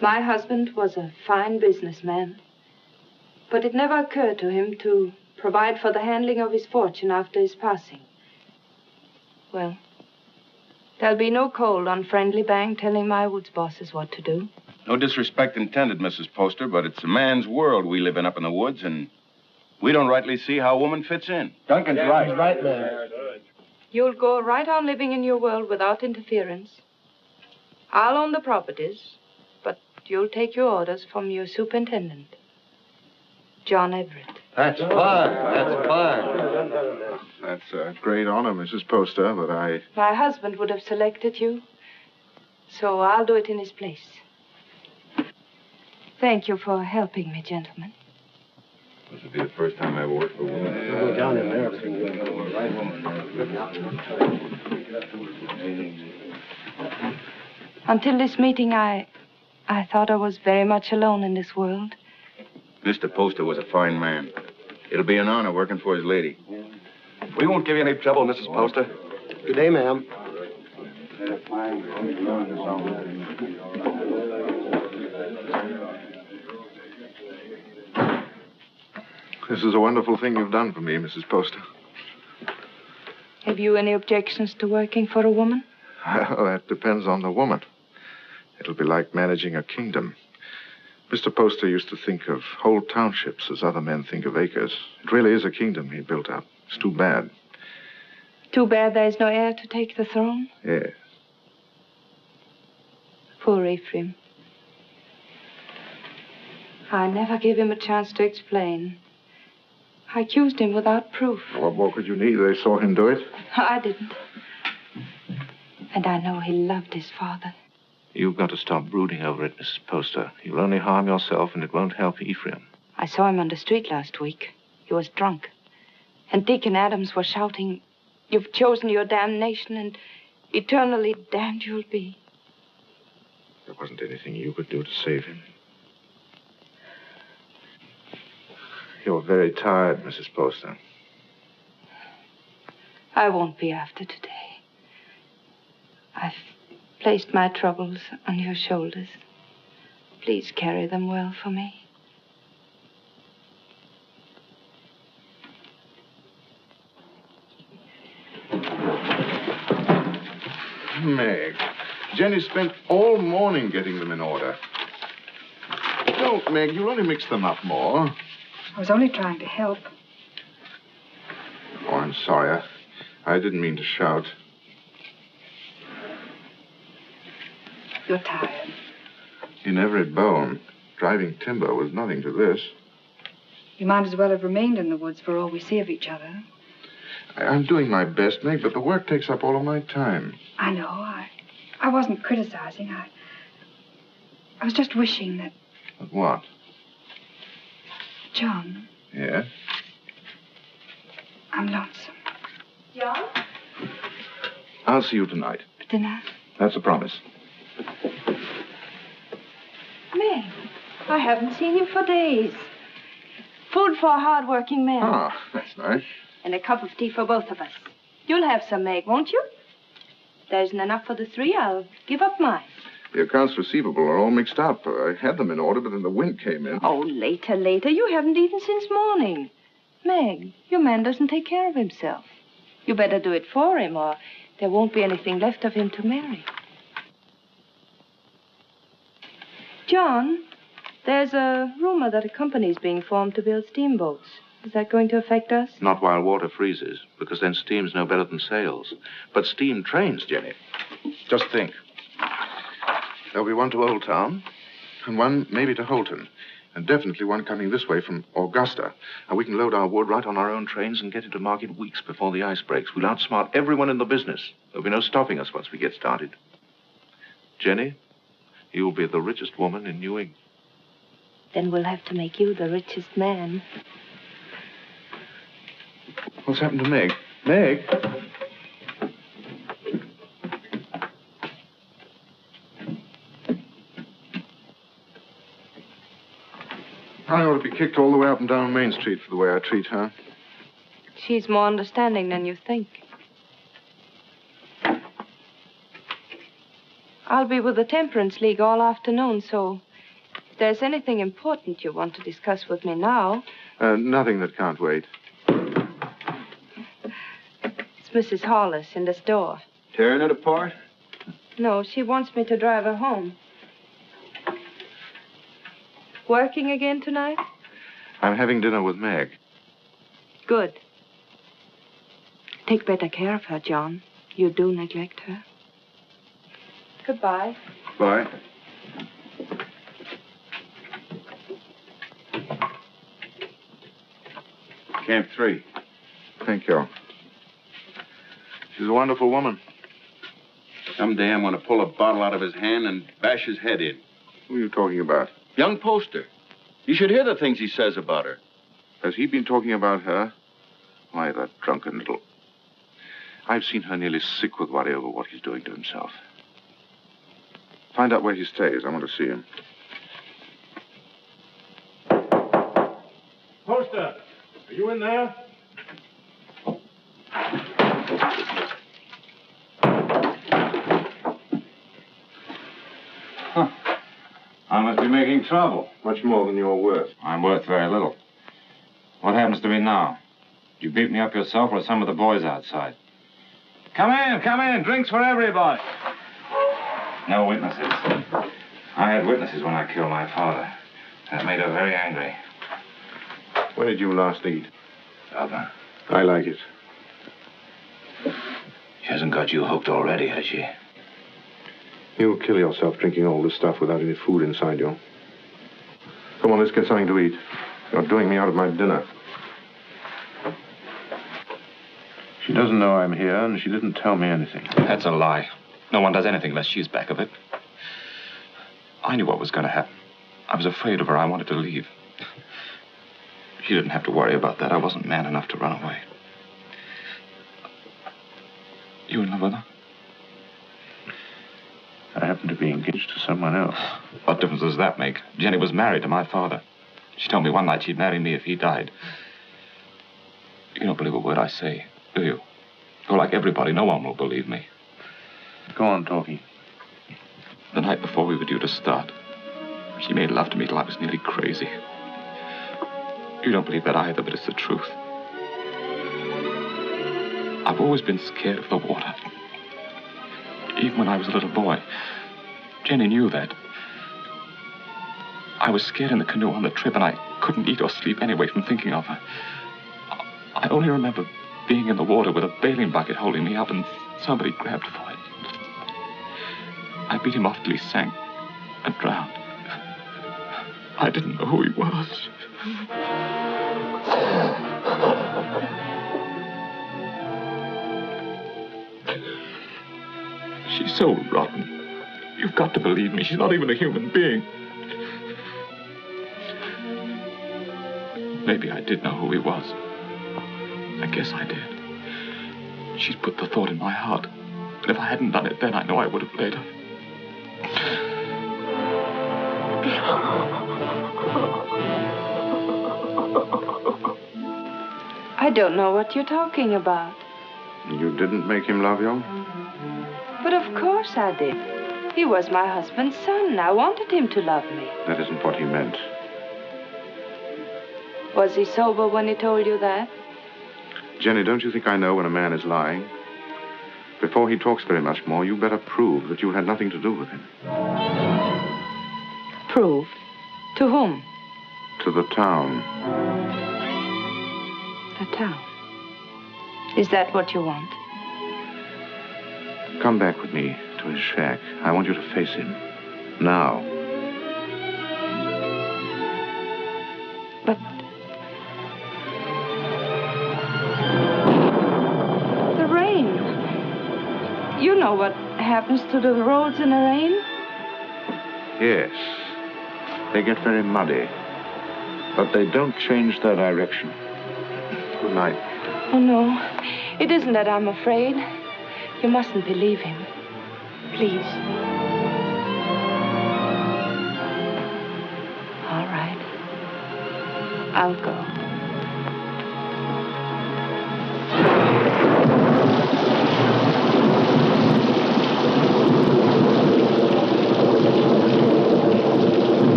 My husband was a fine businessman, but it never occurred to him to provide for the handling of his fortune after his passing. Well, there'll be no cold, unfriendly bang telling my woods bosses what to do. No disrespect intended, Mrs. Poster, but it's a man's world we live in up in the woods, and we don't rightly see how a woman fits in. Duncan's right. Right there. You'll go right on living in your world without interference. I'll own the properties, but you'll take your orders from your superintendent, John Everett. That's fine. That's fine. That's a great honor, Mrs. Poster, but My husband would have selected you, so I'll do it in his place. Thank you for helping me, gentlemen. This will be the first time I ever worked for a woman. Go down in there. Until this meeting, I thought I was very much alone in this world. Mr. Poster was a fine man. It'll be an honor working for his lady. We won't give you any trouble, Mrs. Poster. Good day, ma'am. This is a wonderful thing you've done for me, Mrs. Poster. Have you any objections to working for a woman? Well, that depends on the woman. It'll be like managing a kingdom. Mr. Poster used to think of whole townships as other men think of acres. It really is a kingdom he built up. It's too bad. Too bad there's no heir to take the throne? Yes. Poor Ephraim. I never gave him a chance to explain. I accused him without proof. What more could you need? They saw him do it. I didn't. And I know he loved his father. You've got to stop brooding over it, Mrs. Poster. You'll only harm yourself, and it won't help Ephraim. I saw him on the street last week. He was drunk. And Dick and Adams were shouting, "You've chosen your damnation, and eternally damned you'll be." There wasn't anything you could do to save him. You're very tired, Mrs. Poster. I won't be after today. I've placed my troubles on your shoulders. Please carry them well for me. Meg, Jenny spent all morning getting them in order. Don't, Meg. You'll only mix them up more. I was only trying to help. Oh, I'm sorry. I didn't mean to shout. You're tired. In every bone, driving timber was nothing to this. You might as well have remained in the woods for all we see of each other. I'm doing my best, Meg, but the work takes up all of my time. I know. I wasn't criticizing. I was just wishing that... But what? John, Yeah? I'm lonesome. John? I'll see you tonight. For dinner? That's a promise. Meg, I haven't seen you for days. Food for a hard-working man. Ah, that's nice. And a cup of tea for both of us. You'll have some, Meg, won't you? There isn't enough for the three. I'll give up mine. The accounts receivable are all mixed up. I had them in order, but then the wind came in. Oh, later. You haven't eaten since morning. Meg, your man doesn't take care of himself. You better do it for him, or there won't be anything left of him to marry. John, there's a rumor that a company's being formed to build steamboats. Is that going to affect us? Not while water freezes, because then steam's no better than sails. But steam trains, Jenny. Just think. There'll be one to Old Town, and one maybe to Holton, and definitely one coming this way from Augusta. And we can load our wood right on our own trains and get into market weeks before the ice breaks. We'll outsmart everyone in the business. There'll be no stopping us once we get started. Jenny, you'll be the richest woman in New England. Then we'll have to make you the richest man. What's happened to Meg? Meg? I ought to be kicked all the way up and down Main Street for the way I treat her. She's more understanding than you think. I'll be with the Temperance League all afternoon, so if there's anything important you want to discuss with me now... Nothing that can't wait. It's Mrs. Hollis in the store. Tearing it apart? No, she wants me to drive her home. Working again tonight? I'm having dinner with Meg. Good. Take better care of her, John. You do neglect her. Goodbye. Bye. Camp 3. Thank you. She's a wonderful woman. Someday I'm going to pull a bottle out of his hand and bash his head in. Who are you talking about? Young Poster. You should hear the things he says about her. Has he been talking about her? Why, that drunken little... I've seen her nearly sick with worry over what he's doing to himself. Find out where he stays. I want to see him. Poster, are you in there? I must be making trouble. Much more than you're worth. I'm worth very little. What happens to me now? You beat me up yourself or some of the boys outside? Come in. Drinks for everybody. No witnesses. I had witnesses when I killed my father. That made her very angry. When did you last eat? Father. I like it. She hasn't got you hooked already, has she? You'll kill yourself drinking all this stuff without any food inside you. Come on, let's get something to eat. You're doing me out of my dinner. She doesn't know I'm here, and she didn't tell me anything. That's a lie. No one does anything unless she's back of it. I knew what was going to happen. I was afraid of her. I wanted to leave. She didn't have to worry about that. I wasn't man enough to run away. You in love with her? I happen to be engaged to someone else. What difference does that make? Jenny was married to my father. She told me one night she'd marry me if he died. You don't believe a word I say, do you? You're like everybody. No one will believe me. Go on talking. The night before we were due to start, she made love to me till I was nearly crazy. You don't believe that either, but it's the truth. I've always been scared of the water. Even when I was a little boy. Jenny knew that. I was scared in the canoe on the trip, and I couldn't eat or sleep anyway from thinking of her. I only remember being in the water with a bailing bucket holding me up and somebody grabbed for it. I beat him off till he sank and drowned. I didn't know who he was. She's so rotten. You've got to believe me. She's not even a human being. Maybe I did know who he was. I guess I did. She'd put the thought in my heart. And if I hadn't done it then, I know I would have later. I don't know what you're talking about. You didn't make him love you? But of course I did. He was my husband's son. I wanted him to love me. That isn't what he meant. Was he sober when he told you that? Jenny, don't you think I know when a man is lying? Before he talks very much more, you better prove that you had nothing to do with him. Prove? To whom? To the town. The town? Is that what you want? Come back with me to his shack. I want you to face him. Now. But... the rain. You know what happens to the roads in the rain? Yes. They get very muddy. But they don't change their direction. Good night. Oh, no. It isn't that I'm afraid. You mustn't believe him. Please. All right. I'll go.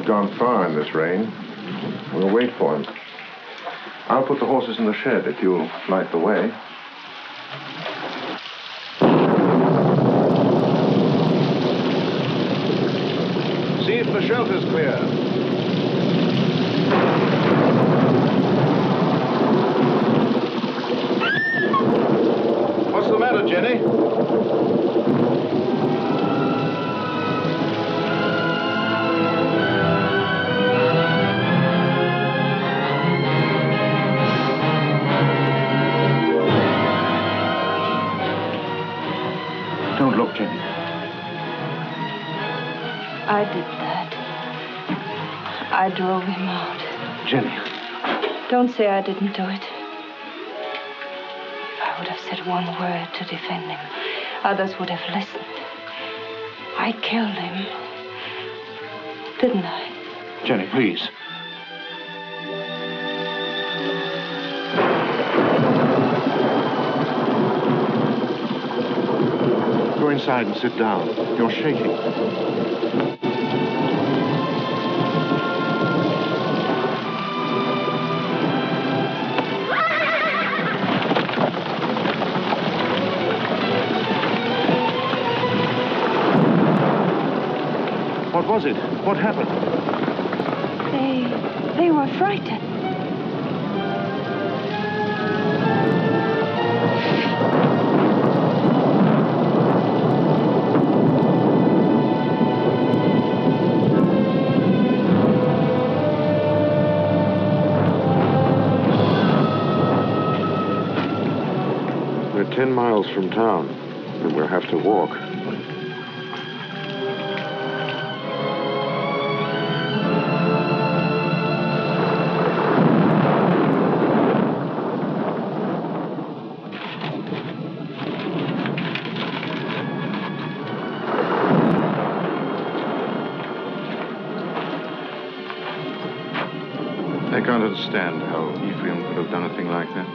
Gone far in this rain. We'll wait for him. I'll put the horses in the shed if you'll light the way. See if the shelter's clear. What's the matter, Jenny? Don't look, Jenny. I did that. I drove him out. Jenny. Don't say I didn't do it. If I would have said one word to defend him, others would have listened. I killed him. Didn't I? Jenny, please. Go inside and sit down. You're shaking. What was it? What happened? They were frightened. We're 10 miles from town, and we'll have to walk. I can't understand how Ephraim could have done a thing like that.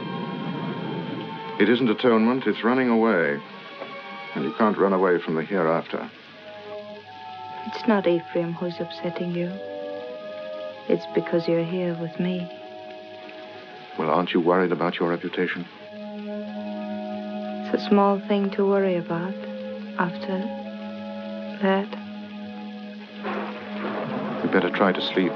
It isn't atonement, it's running away. And you can't run away from the hereafter. It's not Ephraim who's upsetting you. It's because you're here with me. Well, aren't you worried about your reputation? It's a small thing to worry about after that. You'd better try to sleep.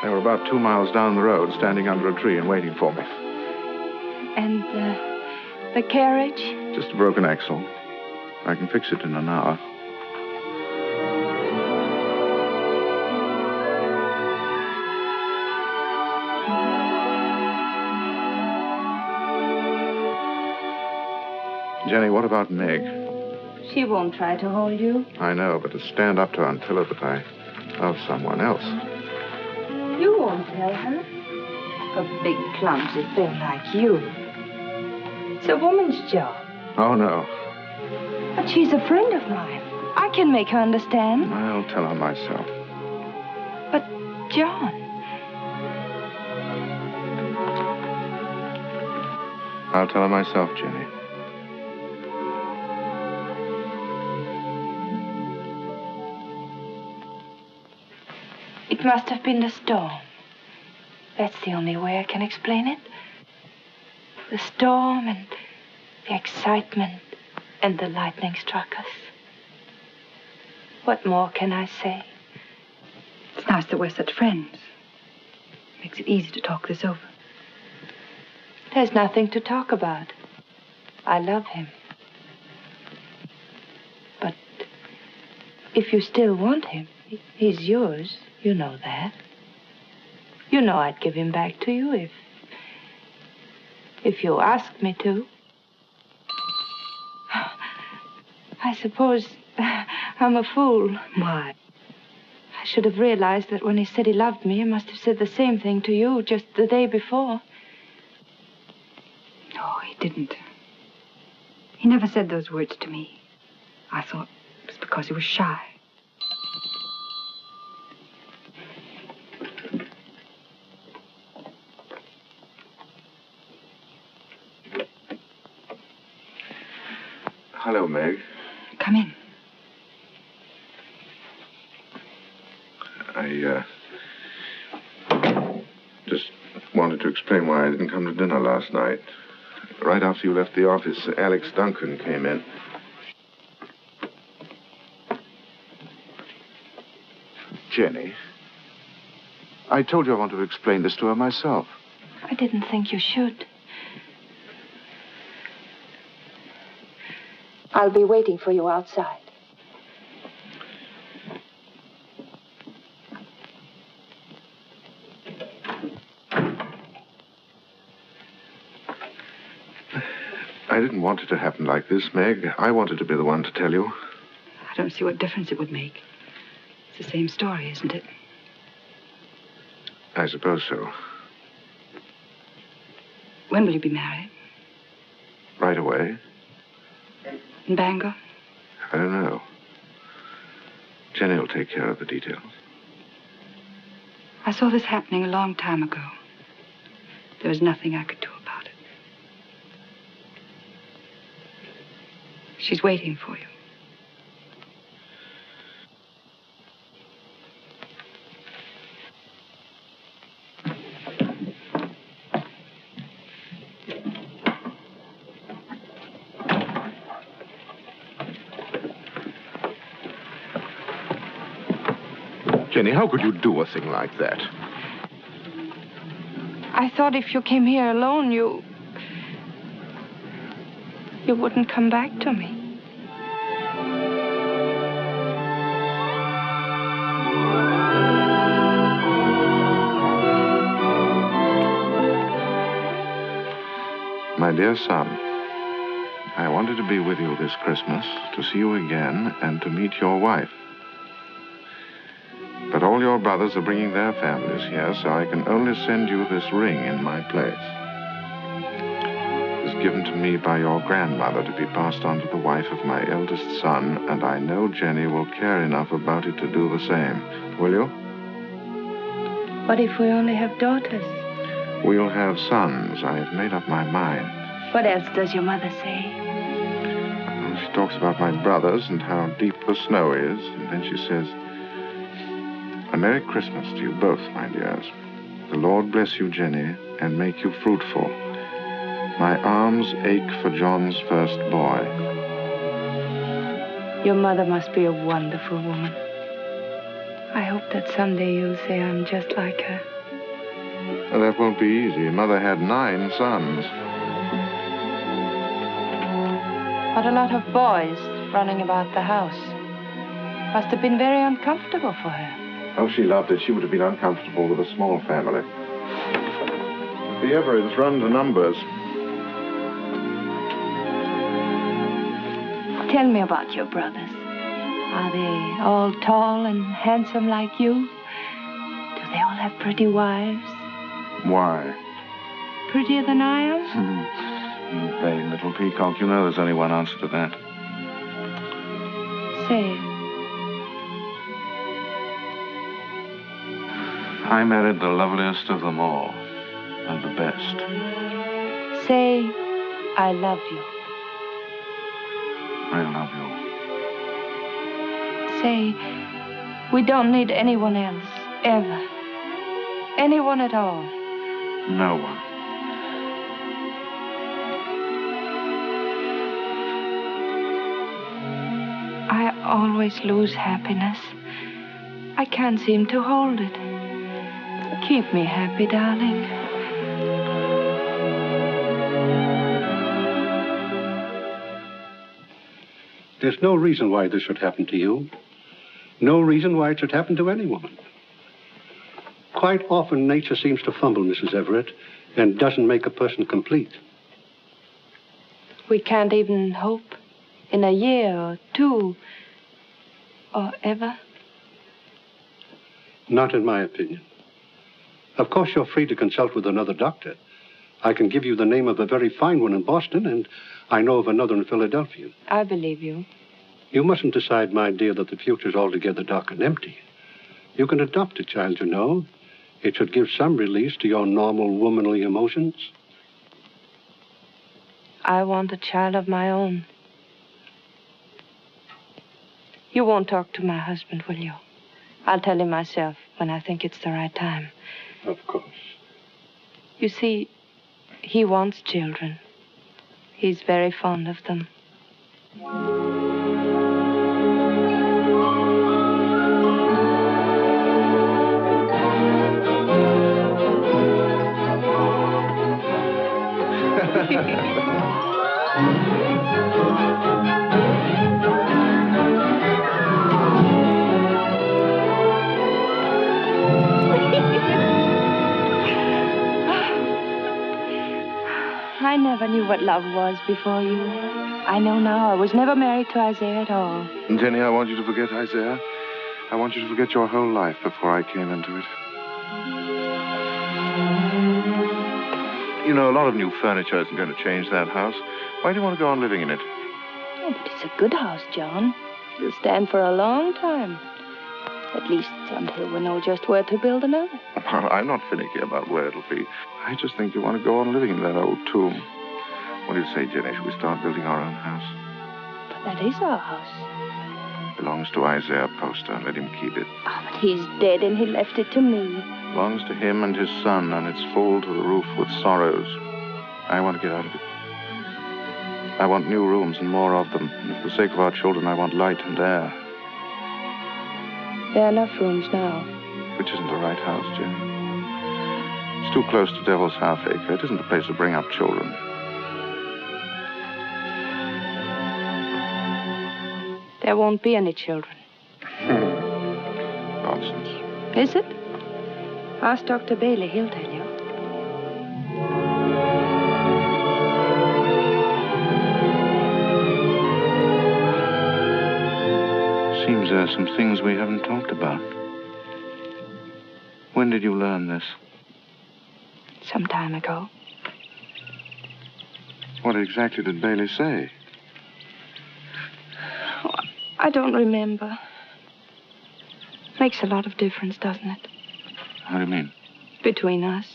They were about 2 miles down the road, standing under a tree and waiting for me. And the carriage? Just a broken axle. I can fix it in an hour. Jenny, what about Meg? She won't try to hold you. I know, but to stand up to her and tell her that I love someone else. You won't tell her. A big, clumsy thing like you. It's a woman's job. Oh, no. But she's a friend of mine. I can make her understand. I'll tell her myself. But, John... I'll tell her myself, Jenny. It must have been the storm. That's the only way I can explain it. The storm and the excitement and the lightning struck us. What more can I say? It's nice that we're such friends. Makes it easy to talk this over. There's nothing to talk about. I love him. But if you still want him, he's yours. You know that. You know I'd give him back to you if you asked me to. I suppose I'm a fool. Why? I should have realized that when he said he loved me, he must have said the same thing to you just the day before. No, he didn't. He never said those words to me. I thought it was because he was shy. Hello, Meg. Come in. I just wanted to explain why I didn't come to dinner last night. Right after you left the office, Alex Duncan came in. Jenny, I told you I wanted to explain this to her myself. I didn't think you should. I'll be waiting for you outside. I didn't want it to happen like this, Meg. I wanted to be the one to tell you. I don't see what difference it would make. It's the same story, isn't it? I suppose so. When will you be married? Right away? In Bangor? I don't know. Jenny will take care of the details. I saw this happening a long time ago. There was nothing I could do about it. She's waiting for you. Jenny, how could you do a thing like that? I thought if you came here alone, you wouldn't come back to me. My dear son, I wanted to be with you this Christmas, to see you again, and to meet your wife. But all your brothers are bringing their families here, so I can only send you this ring in my place. It was given to me by your grandmother to be passed on to the wife of my eldest son, and I know Jenny will care enough about it to do the same. Will you? What if we only have daughters? We'll have sons. I have made up my mind. What else does your mother say? Well, she talks about my brothers and how deep the snow is, and then she says, "A Merry Christmas to you both, my dears. The Lord bless you, Jenny, and make you fruitful. My arms ache for John's first boy." Your mother must be a wonderful woman. I hope that someday you'll say I'm just like her. Well, that won't be easy. Mother had 9 sons. What a lot of boys running about the house. Must have been very uncomfortable for her. Oh, she loved it. She would have been uncomfortable with a small family. The Everetts run to numbers. Tell me about your brothers. Are they all tall and handsome like you? Do they all have pretty wives? Why? Prettier than I am? You vain little peacock. You know there's only one answer to that. Say it. I married the loveliest of them all, and the best. Say, I love you. I love you. Say, we don't need anyone else, ever. Anyone at all. No one. I always lose happiness. I can't seem to hold it. Keep me happy, darling. There's no reason why this should happen to you. No reason why it should happen to any woman. Quite often, nature seems to fumble, Mrs. Everett, and doesn't make a person complete. We can't even hope in a year or 2 or ever. Not in my opinion. Of course, you're free to consult with another doctor. I can give you the name of a very fine one in Boston, and I know of another in Philadelphia. I believe you. You mustn't decide, my dear, that the future's altogether dark and empty. You can adopt a child, you know. It should give some release to your normal womanly emotions. I want a child of my own. You won't talk to my husband, will you? I'll tell him myself when I think it's the right time. Of course. You see, he wants children. He's very fond of them. I never knew what love was before you. I know now I was never married to Isaiah at all. Jenny, I want you to forget Isaiah. I want you to forget your whole life before I came into it. You know, a lot of new furniture isn't going to change that house. Why do you want to go on living in it? Oh, but it's a good house, John. It'll stand for a long time. At least until we know just where to build another. Well, I'm not finicky about where it'll be. I just think you want to go on living in that old tomb. What do you say, Jenny? Should we start building our own house? But that is our house. It belongs to Isaiah Poster. Let him keep it. Oh, but he's dead and he left it to me. It belongs to him and his son, and it's full to the roof with sorrows. I want to get out of it. I want new rooms and more of them. And for the sake of our children, I want light and air. There are enough rooms now. Which isn't the right house, Jenny. It's too close to Devil's Half-Acre. It isn't the place to bring up children. There won't be any children. Nonsense. Is it? Ask Dr. Bailey. He'll tell you. Seems there are some things we haven't talked about. When did you learn this? Some time ago. What exactly did Bailey say? Oh, I don't remember. Makes a lot of difference, doesn't it? How do you mean? Between us.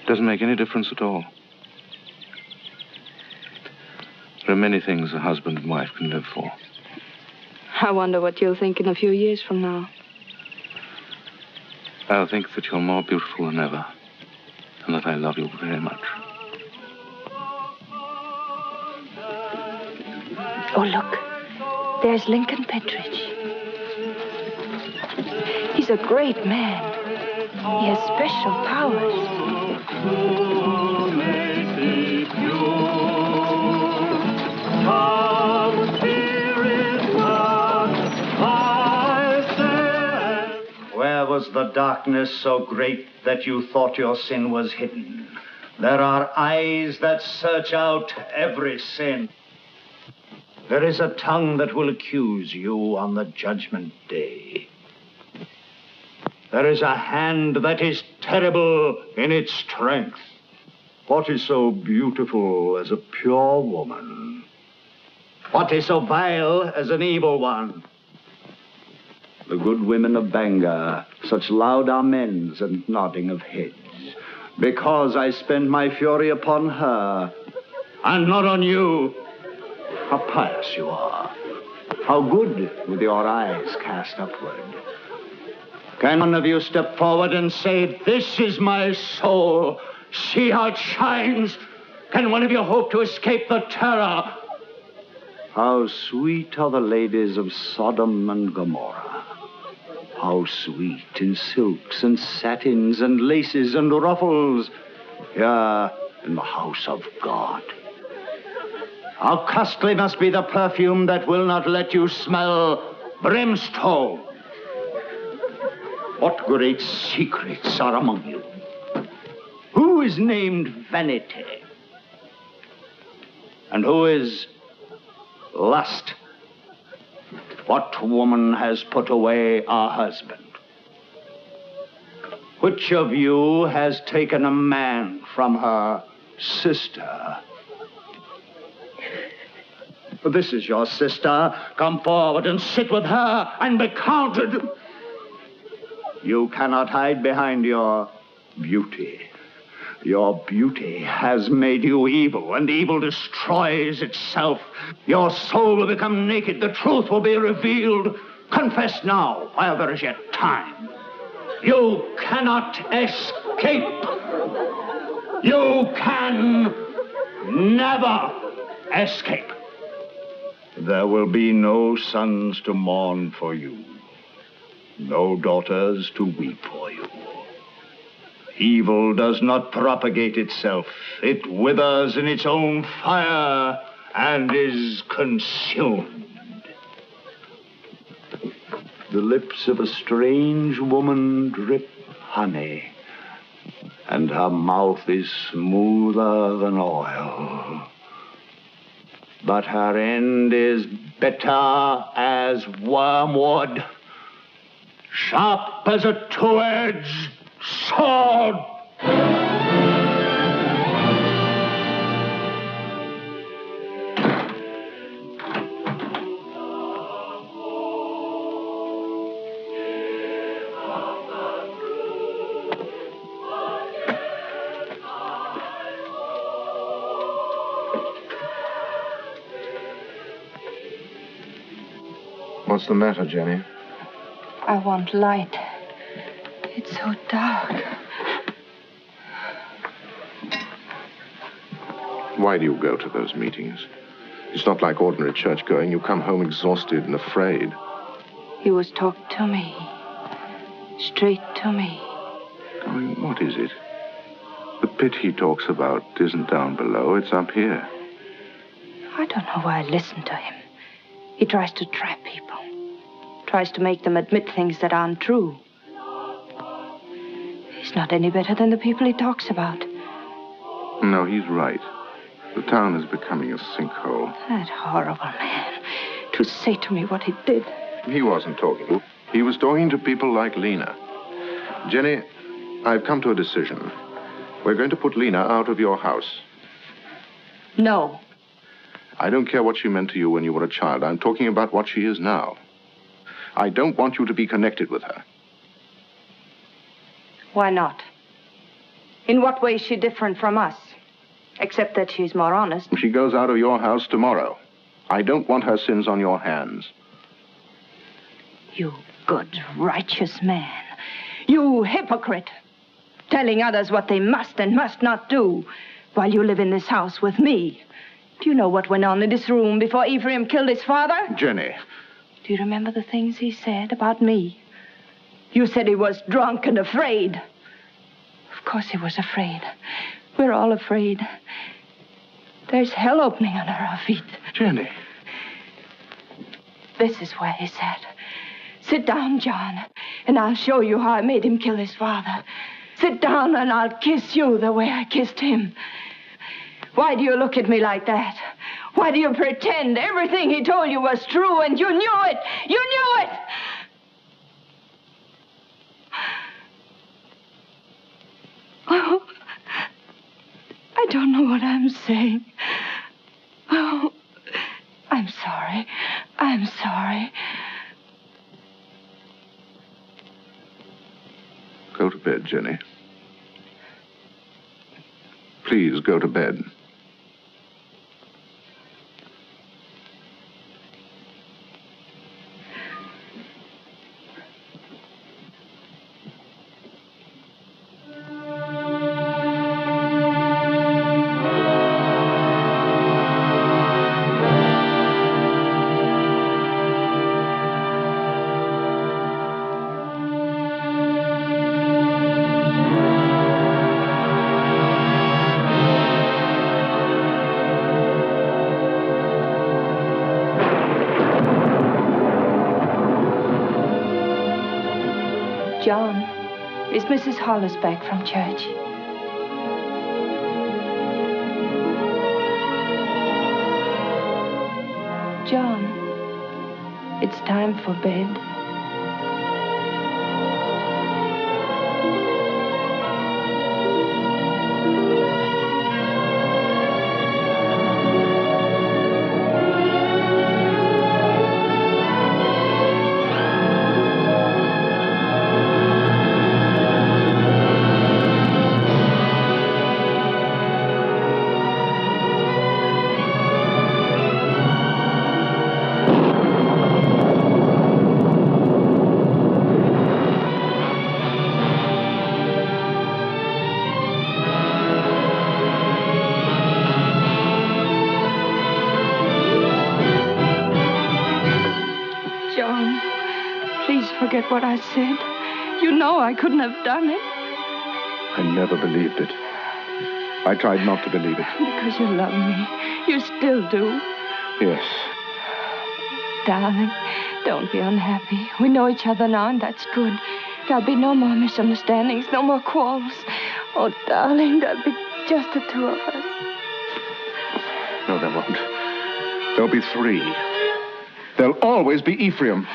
Doesn't make any difference at all. There are many things a husband and wife can live for. I wonder what you'll think in a few years from now. I'll think that you're more beautiful than ever, and that I love you very much. Oh, look. There's Lincoln Pentridge. He's a great man. He has special powers. Where was the darkness so great that you thought your sin was hidden? There are eyes that search out every sin. There is a tongue that will accuse you on the judgment day. There is a hand that is terrible in its strength. What is so beautiful as a pure woman? What is so vile as an evil one? The good women of Bangor, such loud amens and nodding of heads, because I spend my fury upon her, and not on you. How pious you are. How good with your eyes cast upward. Can one of you step forward and say, "This is my soul. See how it shines"? Can one of you hope to escape the terror? How sweet are the ladies of Sodom and Gomorrah. How sweet in silks and satins and laces and ruffles here in the house of God. How costly must be the perfume that will not let you smell brimstone. What great secrets are among you? Who is named Vanity? And who is Lust? What woman has put away a husband? Which of you has taken a man from her sister? This is your sister. Come forward and sit with her and be counted. You cannot hide behind your beauty. Your beauty has made you evil, and evil destroys itself. Your soul will become naked. The truth will be revealed. Confess now, while there is yet time. You cannot escape. You can never escape. There will be no sons to mourn for you, no daughters to weep for you. Evil does not propagate itself. It withers in its own fire and is consumed. The lips of a strange woman drip honey, and her mouth is smoother than oil. but her end is bitter as wormwood, sharp as a two-edged sword. What's the matter, Jenny? I want light. It's so dark. Why do you go to those meetings? It's not like ordinary church going. You come home exhausted and afraid. He was talking to me. Straight to me. I mean, what is it? The pit he talks about isn't down below, it's up here. I don't know why I listen to him. He tries to trap people. Tries to make them admit things that aren't true. He's not any better than the people he talks about. No, he's right. The town is becoming a sinkhole. That horrible man. To say to me what he did. He wasn't talking. He was talking to people like Lena. Jenny, I've come to a decision. We're going to put Lena out of your house. No. I don't care what she meant to you when you were a child. I'm talking about what she is now. I don't want you to be connected with her. Why not? In what way is she different from us? Except that she's more honest. She goes out of your house tomorrow. I don't want her sins on your hands. You good, righteous man. You hypocrite. Telling others what they must and must not do while you live in this house with me. Do you know what went on in this room before Ephraim killed his father? Jenny. Do you remember the things he said about me? You said he was drunk and afraid. Of course he was afraid. We're all afraid. There's hell opening under our feet. Jenny. This is where he said, sit down, John, and I'll show you how I made him kill his father. Sit down and I'll kiss you the way I kissed him. Why do you look at me like that? Why do you pretend everything he told you was true and you knew it? You knew it! Oh, I don't know what I'm saying. Oh, I'm sorry. I'm sorry. Go to bed, Jenny. Please go to bed. John, is Mrs. Hollis back from church? John, it's time for bed. Forget what I said. You know I couldn't have done it. I never believed it. I tried not to believe it. Because you love me. You still do. Yes. Darling, don't be unhappy. We know each other now, and that's good. There'll be no more misunderstandings, no more quarrels. Oh, darling, there'll be just the two of us. No, there won't. There'll be 3. There'll always be Ephraim.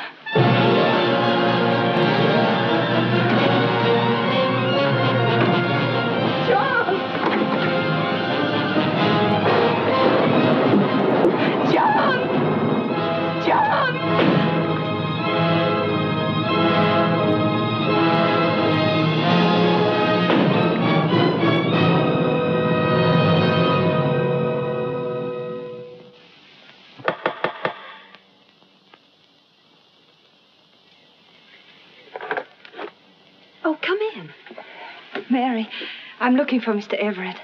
Mary, I'm looking for Mr. Everett.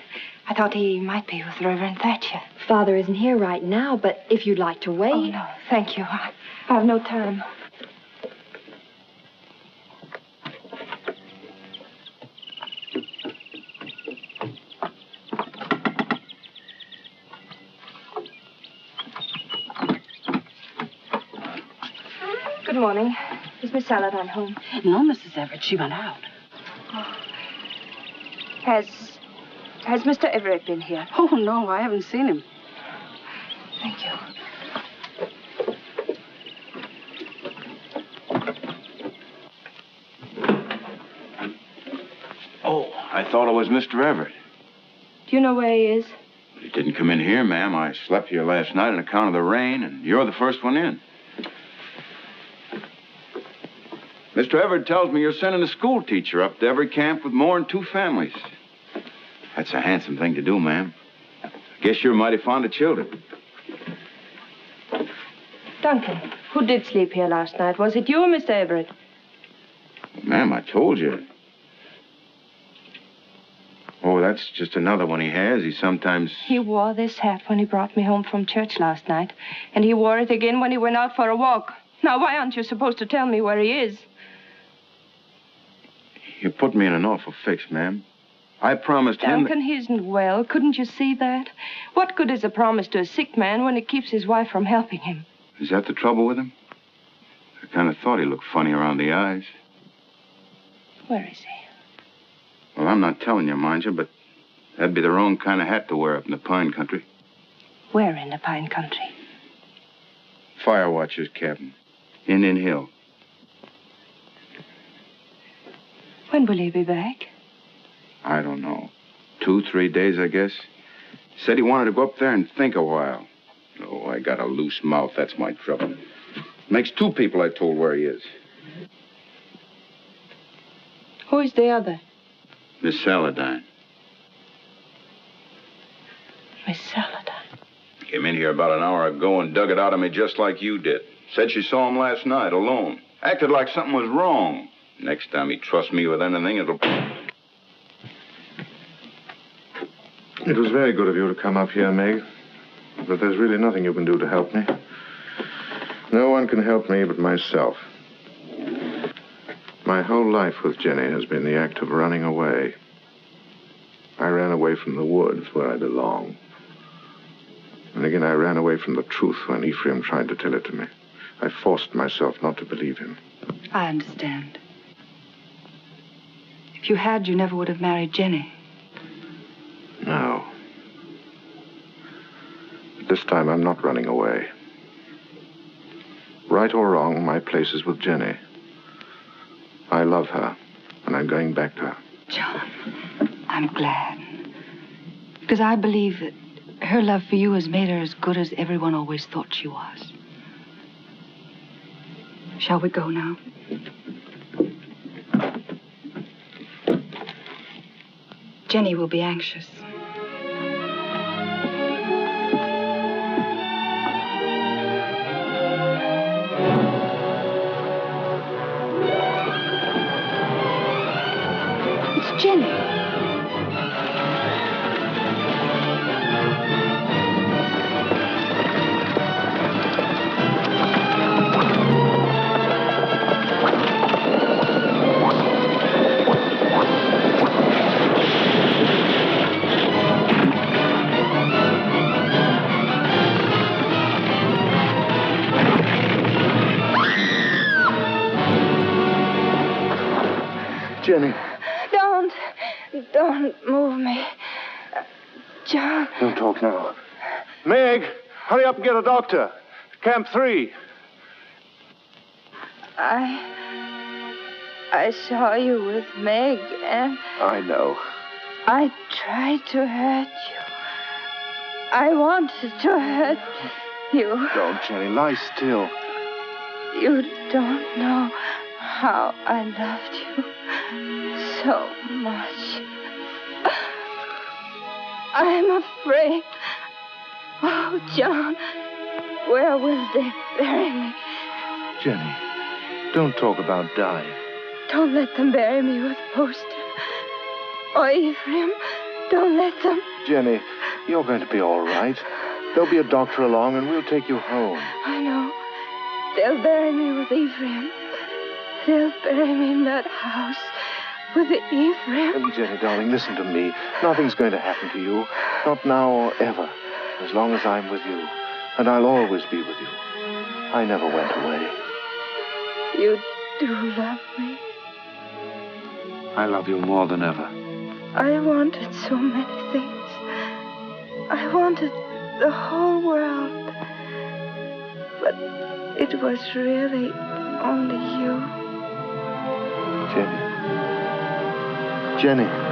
I thought he might be with Reverend Thatcher. Father isn't here right now, but if you'd like to wait... Oh, no, thank you. I have no time. Good morning. Is Miss Saladin home? No, Mrs. Everett. She went out. Oh. Has Mr. Everett been here? Oh, no, I haven't seen him. Thank you. Oh, I thought it was Mr. Everett. Do you know where he is? He didn't come in here, ma'am. I slept here last night on account of the rain, and you're the first one in. Mr. Everett tells me you're sending a school teacher up to every camp with more than 2 families. That's a handsome thing to do, ma'am. I guess you're mighty fond of children. Duncan, who did sleep here last night? Was it you or Mr. Everett? Ma'am, I told you. Oh, that's just another one he has. He sometimes... He wore this hat when he brought me home from church last night. And he wore it again when he went out for a walk. Now, why aren't you supposed to tell me where he is? You put me in an awful fix, ma'am. I promised him... Duncan, he isn't well. Couldn't you see that? What good is a promise to a sick man when it keeps his wife from helping him? Is that the trouble with him? I kind of thought he looked funny around the eyes. Where is he? Well, I'm not telling you, mind you, but that'd be the wrong kind of hat to wear up in the pine country. Where in the pine country? Fire watcher's cabin. Indian Hill. When will he be back? I don't know. 2, 3 days, I guess. Said he wanted to go up there and think a while. Oh, I got a loose mouth. That's my trouble. Makes 2 people I told where he is. Who is the other? Miss Saladin. Miss Saladin. Came in here about an hour ago and dug it out of me just like you did. Said she saw him last night alone. Acted like something was wrong. Next time he trusts me with anything, it'll... It was very good of you to come up here, Meg. But there's really nothing you can do to help me. No one can help me but myself. My whole life with Jenny has been the act of running away. I ran away from the woods where I belong. And again, I ran away from the truth when Ephraim tried to tell it to me. I forced myself not to believe him. I understand. If you had, you never would have married Jenny. No. But this time, I'm not running away. Right or wrong, my place is with Jenny. I love her, and I'm going back to her. John, I'm glad. Because I believe that her love for you has made her as good as everyone always thought she was. Shall we go now? Jenny will be anxious. It's Jenny. Jenny. Don't move me. John. Don't talk now. Meg! Hurry up and get a doctor. Camp 3. I saw you with Meg, and I know. I tried to hurt you. I wanted to hurt you. Don't, Jenny. Lie still. You don't know how I loved you so much. I'm afraid. Oh, John, where will they bury me? Jenny, don't talk about dying. Don't let them bury me with Poster. Or Ephraim, don't let them. Jenny, you're going to be all right. There'll be a doctor along, and we'll take you home. I know. They'll bury me with Ephraim. They'll bury me in that house with Ephraim. Jenny, darling, listen to me. Nothing's going to happen to you. Not now or ever. As long as I'm with you. And I'll always be with you. I never went away. You do love me. I love you more than ever. I wanted so many things. I wanted the whole world. But it was really only you. Jenny. Jenny.